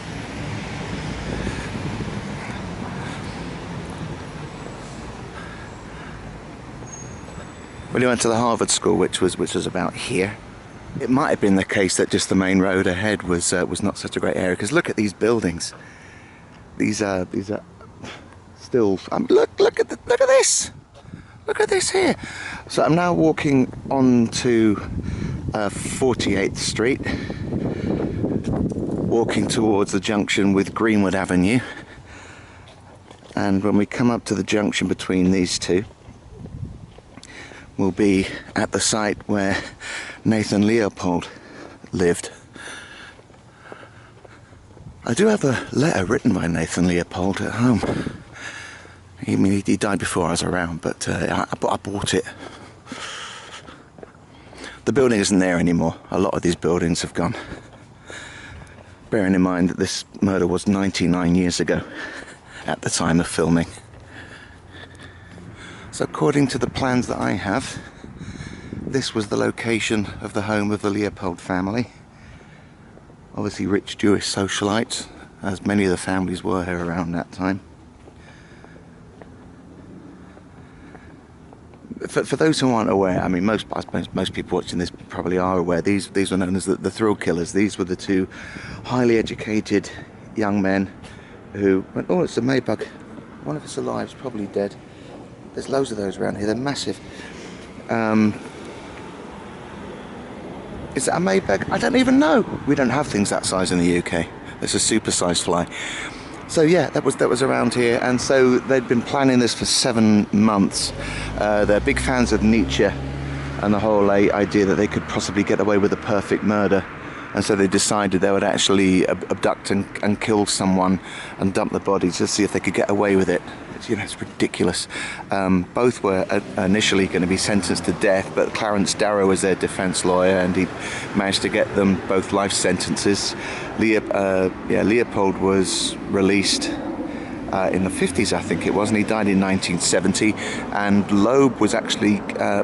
Well, he went to the Harvard School, which was about here. It might have been the case that just the main road ahead was not such a great area, because look at these buildings. These are still. Look at this. Look at this here. So I'm now walking on to 48th Street, walking towards the junction with Greenwood Avenue, and when we come up to the junction between these two, we'll be at the site where Nathan Leopold lived. I do have a letter written by Nathan Leopold at home. He died before I was around, but I bought it. The building isn't there anymore. A lot of these buildings have gone. Bearing in mind that this murder was 99 years ago at the time of filming. So according to the plans that I have, this was the location of the home of the Leopold family. Obviously rich Jewish socialites, as many of the families were here around that time. For those who aren't aware, I mean, I suppose most people watching this probably are aware, these were known as the thrill killers. These were the two highly educated young men who went, oh, it's a Maybug. One of us alive is probably dead. There's loads of those around here, they're massive. Is that a Maybug? I don't even know. We don't have things that size in the UK. It's a super-sized fly. So yeah, that was around here, and so they'd been planning this for 7 months. They're big fans of Nietzsche and the whole idea that they could possibly get away with a perfect murder, and so they decided they would actually abduct and kill someone and dump the body to see if they could get away with it. It's ridiculous. Both were initially going to be sentenced to death, but Clarence Darrow was their defense lawyer, and he managed to get them both life sentences. Leopold was released in the 50s, I think it was, and he died in 1970. And Loeb was actually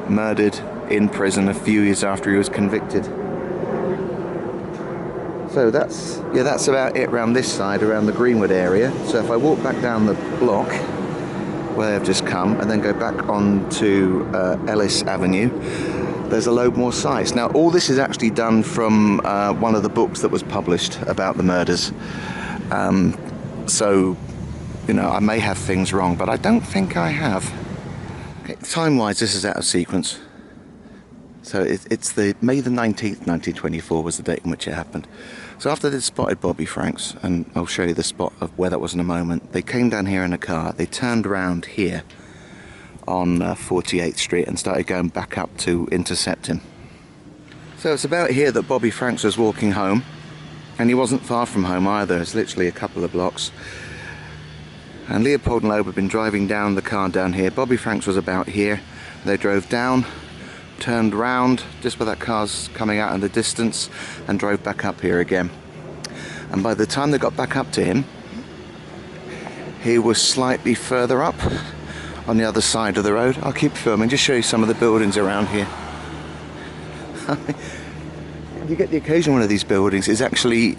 murdered in prison a few years after he was convicted. So that's about it around this side, around the Greenwood area. So if I walk back down the block where I've just come, and then go back on to Ellis Avenue, there's a load more sites. Now, all this is actually done from one of the books that was published about the murders. So, I may have things wrong, but I don't think I have. Okay, time-wise, this is out of sequence. So it's the May the 19th, 1924 was the date in which it happened. So after they'd spotted Bobby Franks, and I'll show you the spot of where that was in a moment, they came down here in a car, they turned around here on 48th Street and started going back up to intercept him. So it's about here that Bobby Franks was walking home, and he wasn't far from home either, it's literally a couple of blocks. And Leopold and Loeb had been driving down the car down here. Bobby Franks was about here. They drove down, turned round just where that car's coming out in the distance, and drove back up here again. And by the time they got back up to him, he was slightly further up on the other side of the road. I'll keep filming, just show you some of the buildings around here. You get the occasion one of these buildings is actually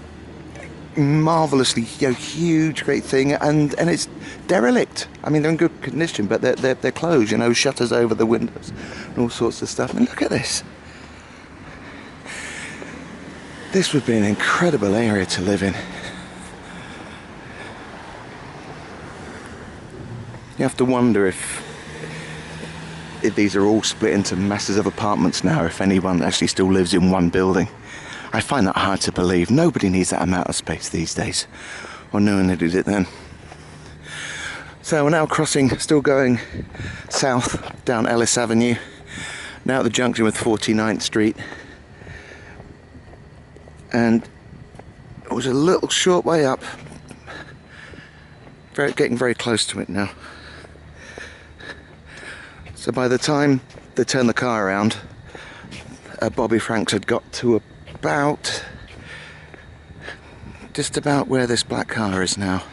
marvelously huge, great thing, and it's derelict. I mean, they're in good condition, but they're closed, shutters over the windows and all sorts of stuff. I mean, look at this. This would be an incredible area to live in. You have to wonder if these are all split into masses of apartments now, if anyone actually still lives in one building. I find that hard to believe. Nobody needs that amount of space these days. Or no one did it then. So we're now crossing, still going south down Ellis Avenue. Now at the junction with 49th Street, and it was a little short way up. Getting very close to it now. So by the time they turned the car around, Bobby Franks had got to just about where this black car is now.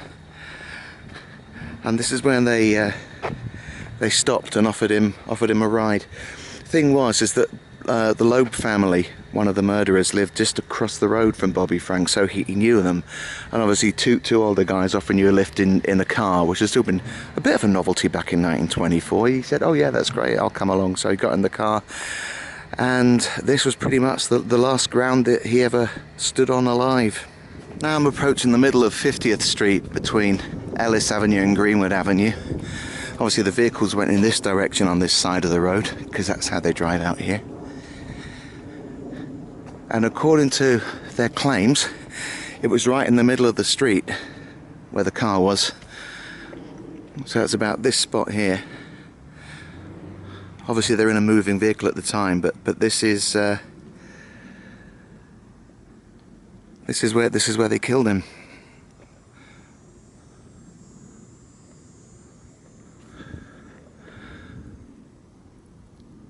And this is when they stopped and offered him a ride. Thing is that the Loeb family, one of the murderers, lived just across the road from Bobby Franks, so he knew them. And obviously two older guys offering you a lift in a car, which has still been a bit of a novelty back in 1924. He said, oh yeah, that's great, I'll come along. So he got in the car, and this was pretty much the last ground that he ever stood on alive. Now I'm approaching the middle of 50th Street between Ellis Avenue and Greenwood Avenue. Obviously the vehicles went in this direction on this side of the road, because that's how they drive out here. And according to their claims, it was right in the middle of the street where the car was. So it's about this spot here. Obviously they're in a moving vehicle at the time, but this is where they killed him.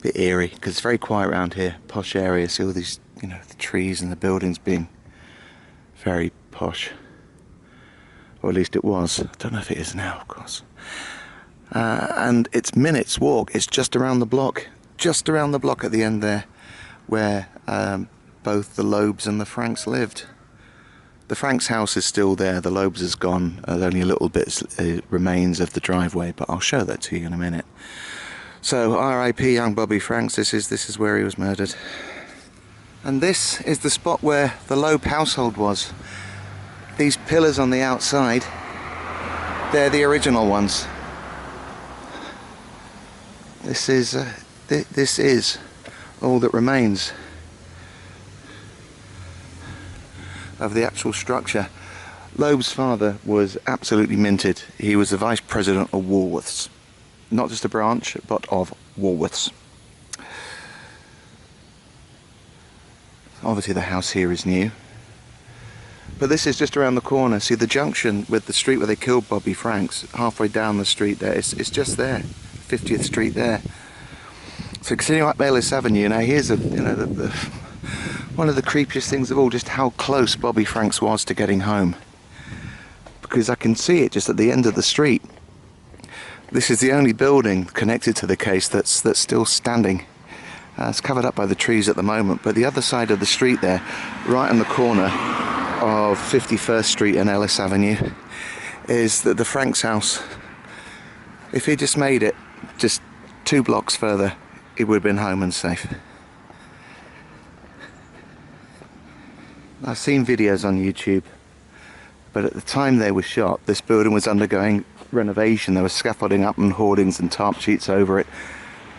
Bit eerie, because it's very quiet around here, posh area. See all these, you know, the trees and the buildings being very posh, or at least it was. I don't know if it is now, of course. And it's minutes walk. It's just around the block at the end there, where both the Loebs and the Franks lived. The Franks' house is still there. The Loebs is gone. There's only a little bit remains of the driveway, but I'll show that to you in a minute. So R.I.P. young Bobby Franks. This is where he was murdered. And this is the spot where the Loeb household was. These pillars on the outside, they're the original ones. This is all that remains of the actual structure. Loeb's father was absolutely minted. He was the vice president of Woolworths. Not just a branch, but of Woolworths. Obviously the house here is new. But this is just around the corner. See the junction with the street where they killed Bobby Franks, halfway down the street there, it's just there. 50th Street there. So continuing up Ellis Avenue, now here's one of the creepiest things of all, just how close Bobby Franks was to getting home. Because I can see it just at the end of the street. This is the only building connected to the case that's still standing. It's covered up by the trees at the moment, but the other side of the street there, right on the corner of 51st Street and Ellis Avenue, is the Franks' house. If he just made it just 2 blocks further, he would have been home and safe. I've seen videos on YouTube, but at the time they were shot, this building was undergoing renovation. There was scaffolding up and hoardings and tarp sheets over it,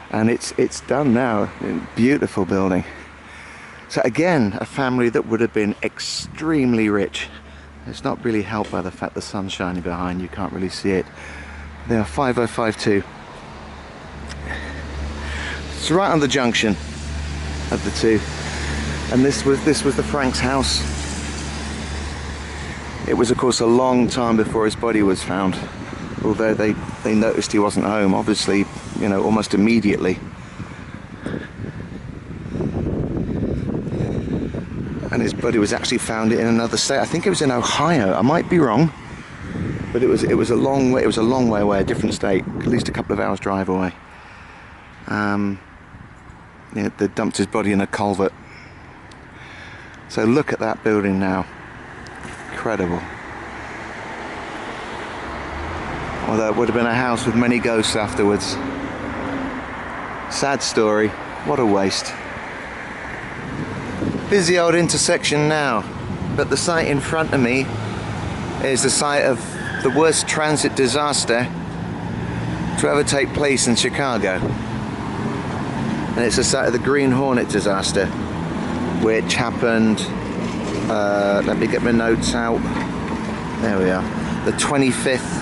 and it's done now. Beautiful building. So again, a family that would have been extremely rich. It's not really helped by the fact the sun's shining behind, you can't really see it. They are 5052. It's right on the junction of the two, and this was the Franks' house. It was of course a long time before his body was found, although they noticed he wasn't home, obviously, you know, almost immediately. And his body was actually found in another state. I think it was in Ohio. I might be wrong, but it was a long way. It was a long way away, a different state, at least a couple of hours drive away. You know, they dumped his body in a culvert. So look at that building now. Incredible. Although it would have been a house with many ghosts afterwards. Sad story. What a waste. Busy old intersection now, but the site in front of me is the site of the worst transit disaster to ever take place in Chicago. And it's the site of the Green Hornet disaster, which happened, let me get my notes out, there we are, the 25th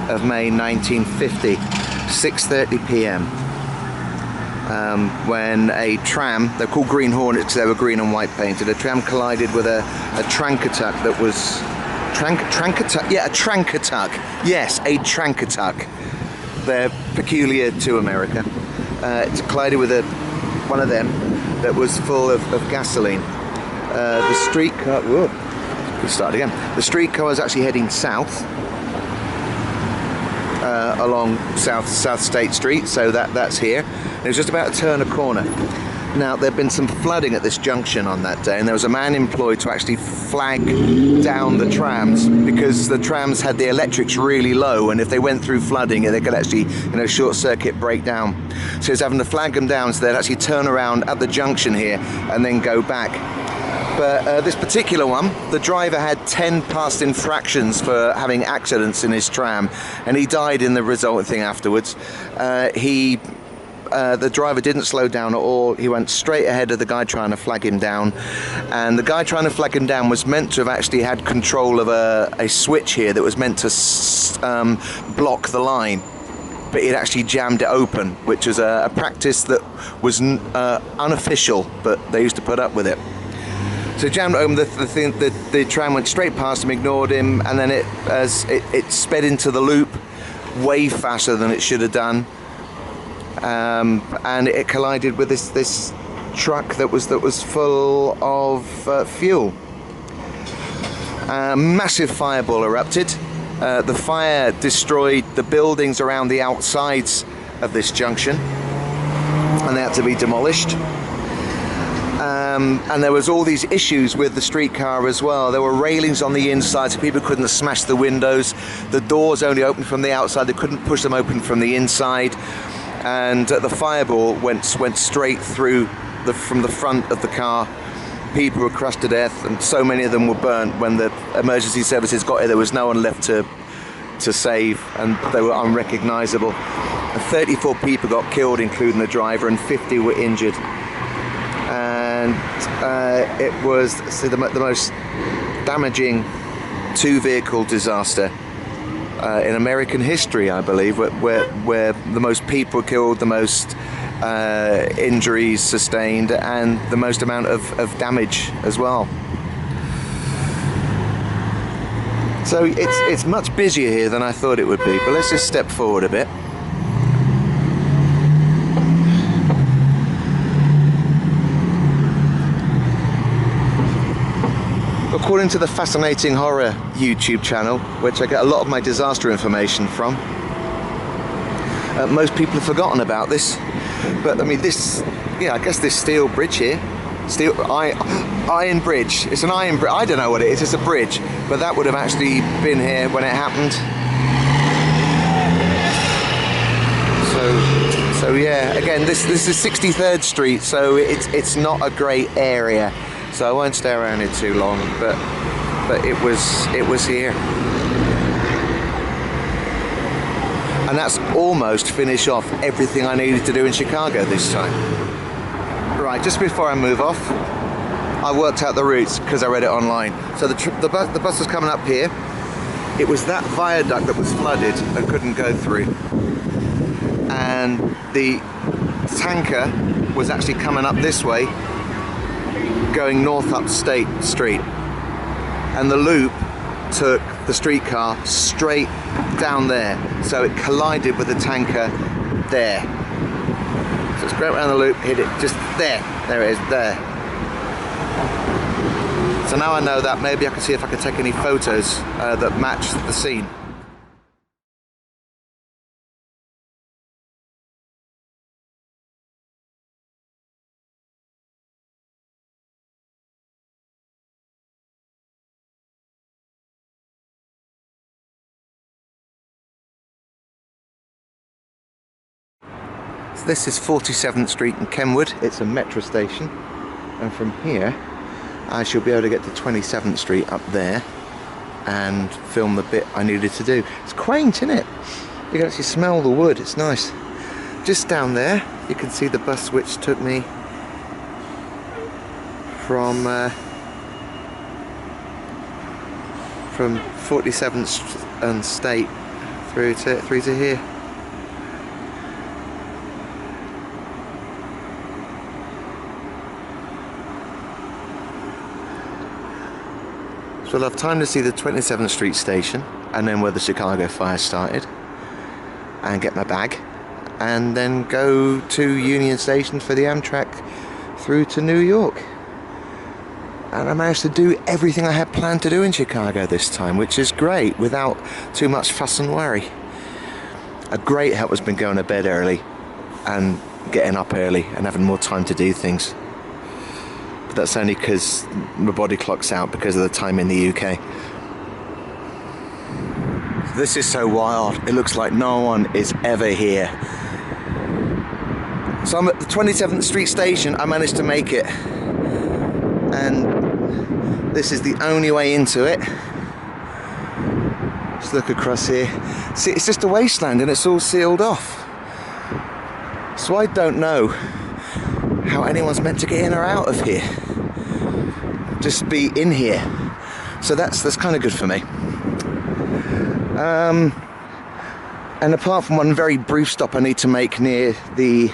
of May 1950, 6:30 p.m. when a tram, they're called Green Hornets because they were green and white painted, a tram collided with a Trankatuk that was... Trankatuk? Yeah, a Trankatuk. Yes, a Trankatuk. They're peculiar to America. It collided with one of them that was full of gasoline. The streetcar... Whoa, let's start again. The streetcar was actually heading south. Along South State Street, so that's here. It was just about to turn a corner. Now, there'd been some flooding at this junction on that day, and there was a man employed to actually flag down the trams because the trams had the electrics really low, and if they went through flooding, they could actually, short circuit break down. So he was having to flag them down so they'd actually turn around at the junction here and then go back. But this particular one, the driver had 10 past infractions for having accidents in his tram, and he died in the resulting thing afterwards. The driver didn't slow down at all. He went straight ahead of the guy trying to flag him down, and the guy trying to flag him down was meant to have actually had control of a switch here that was meant to block the line, but he'd actually jammed it open, which was a practice that was unofficial, but they used to put up with it. So jammed open, the tram went straight past him, ignored him, and then it sped into the loop way faster than it should have done. And it collided with this truck that was full of fuel. Massive fireball erupted. The fire destroyed the buildings around the outsides of this junction, and they had to be demolished. And there was all these issues with the streetcar as well. There were railings on the inside so people couldn't smash the windows. The doors only opened from the outside, they couldn't push them open from the inside. And the fireball went straight through from the front of the car. People were crushed to death, and so many of them were burnt. When the emergency services got here, there was no one left to save, and they were unrecognisable. 34 people got killed, including the driver, and 50 were injured. And it was the most damaging two-vehicle disaster in American history, I believe, where the most people were killed, the most injuries sustained, and the most amount of damage as well. So it's much busier here than I thought it would be, but let's just step forward a bit. According to the Fascinating Horror YouTube channel, which I get a lot of my disaster information from, most people have forgotten about this. But I mean, I guess this steel bridge here, iron bridge. It's an iron bridge. I don't know what it is. It's a bridge, but that would have actually been here when it happened. So yeah. Again, this is 63rd Street, so it's not a great area. So I won't stay around here too long, but it was here. And that's almost finished off everything I needed to do in Chicago this time. Right, just before I move off, I worked out the routes because I read it online. So the bus was coming up here. It was that viaduct that was flooded and couldn't go through. And the tanker was actually coming up this way, going north up State Street, and the loop took the streetcar straight down there, so it collided with the tanker there. So it's straight around the loop, hit it just there. There it is, there. So now I know that. Maybe I can see if I can take any photos that match the scene. This is 47th Street in Kenwood. It's a metro station, and from here I shall be able to get to 27th Street up there and film the bit I needed to do. It's quaint, isn't it? You can actually smell the wood. It's nice. Just down there you can see the bus which took me from 47th and State through to here. So I'll have time to see the 27th Street station, and then where the Chicago fire started, and get my bag, and then go to Union Station for the Amtrak through to New York. And I managed to do everything I had planned to do in Chicago this time, which is great, without too much fuss and worry. A great help has been going to bed early and getting up early and having more time to do things. But that's only because my body clock's out because of the time in the UK. This is so wild. It looks like no one is ever here. So I'm at the 27th Street station. I managed to make it. And this is the only way into it. Just look across here. See, it's just a wasteland and it's all sealed off. So I don't know how anyone's meant to get in or out of here. Just be in here. So that's kind of good for me. And apart from one very brief stop I need to make near the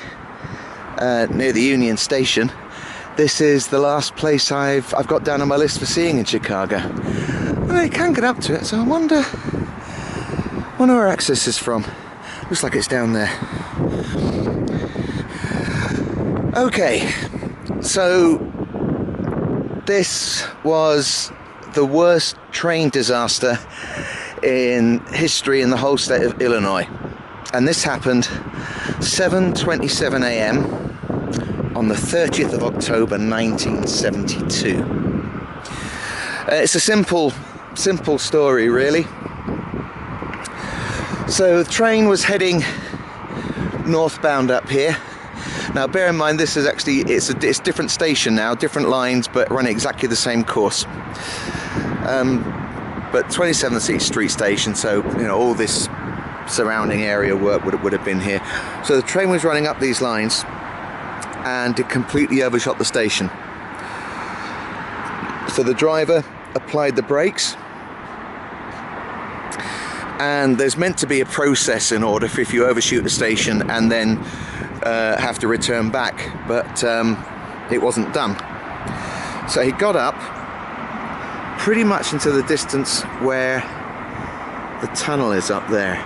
Union Station, this is the last place I've got down on my list for seeing in Chicago. And I can get up to it, so I wonder where access is from. Looks like it's down there. Okay, so this was the worst train disaster in history in the whole state of Illinois. And this happened 7:27 a.m. on the 30th of October 1972. It's a simple story, really. So the train was heading northbound up here. Now bear in mind this is actually, it's a different station now, different lines, but running exactly the same course. But 27th Street station, so you know all this surrounding area work would have been here. So the train was running up these lines and it completely overshot the station. So the driver applied the brakes, and there's meant to be a process in order for if you overshoot the station and then have to return back, but it wasn't done. So he got up pretty much into the distance where the tunnel is up there.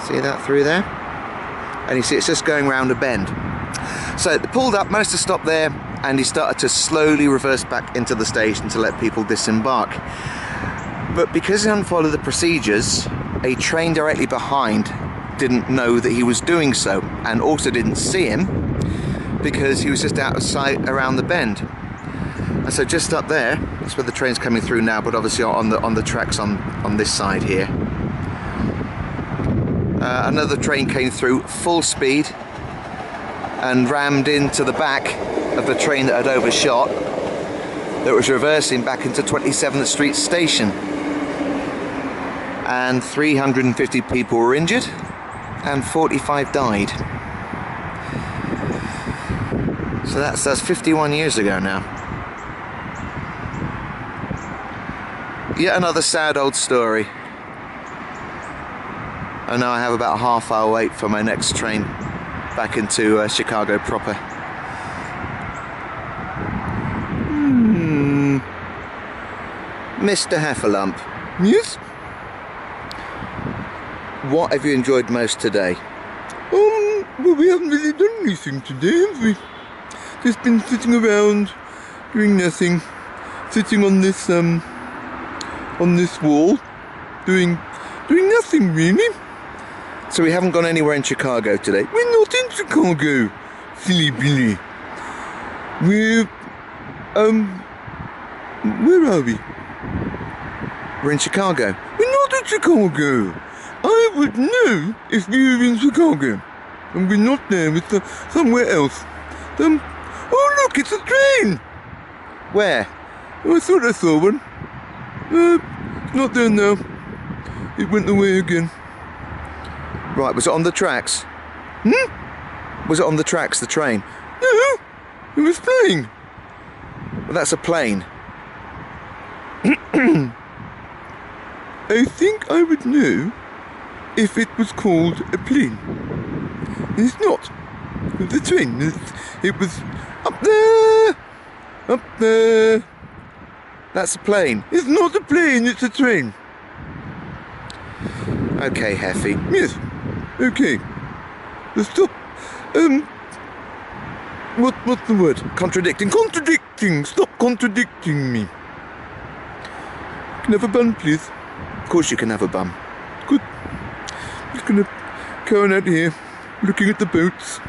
See that through there? And you see it's just going round a bend. So they pulled up, managed to stop there, and he started to slowly reverse back into the station to let people disembark. But because he hadn't followed the procedures, a train directly behind didn't know that he was doing so, and also didn't see him because he was just out of sight around the bend. And so just up there, that's where the train's coming through now, but obviously on the tracks on this side here. Another train came through full speed and rammed into the back of the train that had overshot, that was reversing back into 27th Street station. And 350 people were injured and 45 died. So that's 51 years ago now. Yet another sad old story. And now I have about a half-hour wait for my next train back into Chicago proper. Mr. Heffalump. Yes? What have you enjoyed most today? Well, we haven't really done anything today, have we? Just been sitting around, doing nothing, sitting on this wall, doing nothing really. So we haven't gone anywhere in Chicago today? We're not in Chicago, silly Billy. We're, where are we? We're in Chicago. We're not in Chicago. I would know if we were in Chicago. And we're not there, we're somewhere else. Oh look, it's a train! Where? Oh, I thought I saw one. It's not there now. It went away again. Right, was it on the tracks? Was it on the tracks, the train? No, it was flying. Well, that's a plane. I think I would know if it was called a plane. It's not. The train, it was up there, That's a plane. It's not a plane, it's a train. Okay, Heffy. Yes. Okay. Stop. What's the word? Contradicting. Contradicting. Stop contradicting me. Can I have a bun, please? Of course you can have a bum. Good. Just gonna go on out here, looking at the boats.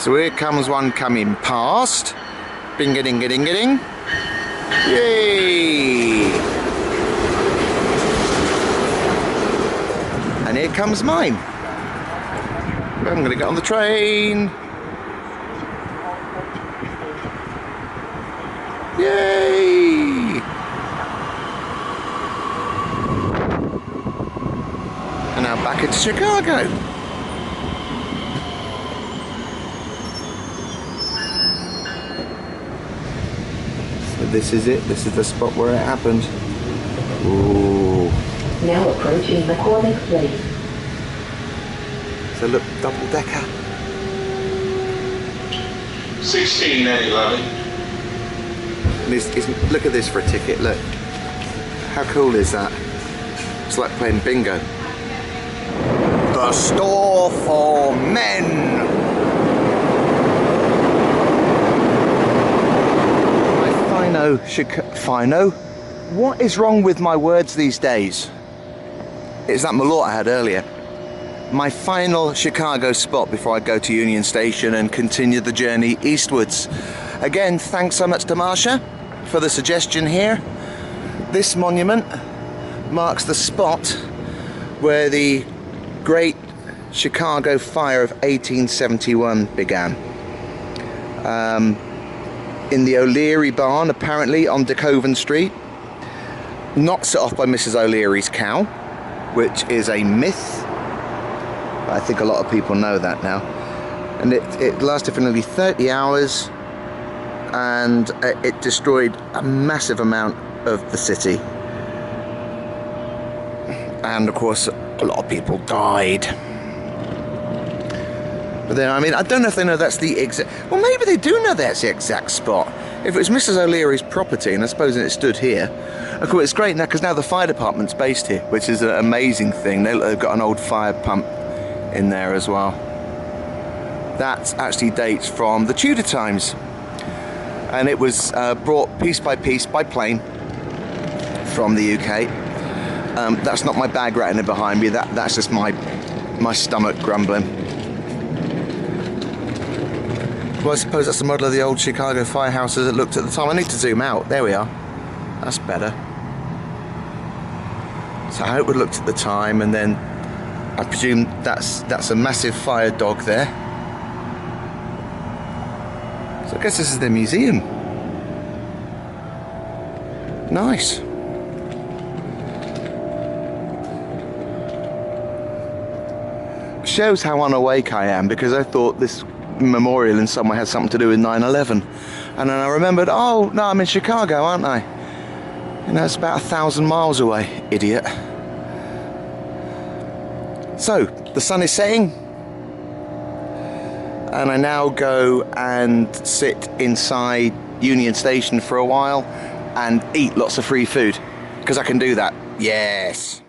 So here comes one coming past. Bing-a-ding-a-ding-a-ding. Yay! And here comes mine. I'm going to get on the train. Yay! And now back into Chicago. So this is it. This is the spot where it happened. Ooh. Now approaching McCormick Place. So look, double decker. 16 and 11. Look at this for a ticket. Look, how cool is that? It's like playing bingo. The store for men. Fino. What is wrong with my words these days? It's that malort I had earlier. My final Chicago spot before I go to Union Station and continue the journey eastwards. Again, thanks so much to Marsha for the suggestion here. This monument marks the spot where the Great Chicago Fire of 1871 began. In the O'Leary barn, apparently, on DeCoven Street. Not set off by Mrs. O'Leary's cow, which is a myth. I think a lot of people know that now. And it lasted for nearly 30 hours, and it destroyed a massive amount of the city. And of course, a lot of people died. But then, I mean, I don't know if they know that's the exact... Well, maybe they do know that's the exact spot. If it was Mrs. O'Leary's property, and I suppose it stood here... Of course, it's great now, because now the fire department's based here, which is an amazing thing. They've got an old fire pump in there as well. That actually dates from the Tudor times. And it was brought piece by piece by plane from the UK. That's not my bag rattling behind me, that's just my stomach grumbling. Well, I suppose that's the model of the old Chicago firehouses that looked at the time. I need to zoom out. There we are. That's better. So how it would look at the time, and then I presume that's a massive fire dog there. So I guess this is the museum. Nice. Shows how unawake I am, because I thought this memorial in some way had something to do with 9/11, and then I remembered, oh no, I'm in Chicago, aren't I? You know, it's about 1,000 miles away, idiot. So the sun is setting, and I now go and sit inside Union Station for a while and eat lots of free food, because I can do that. Yes.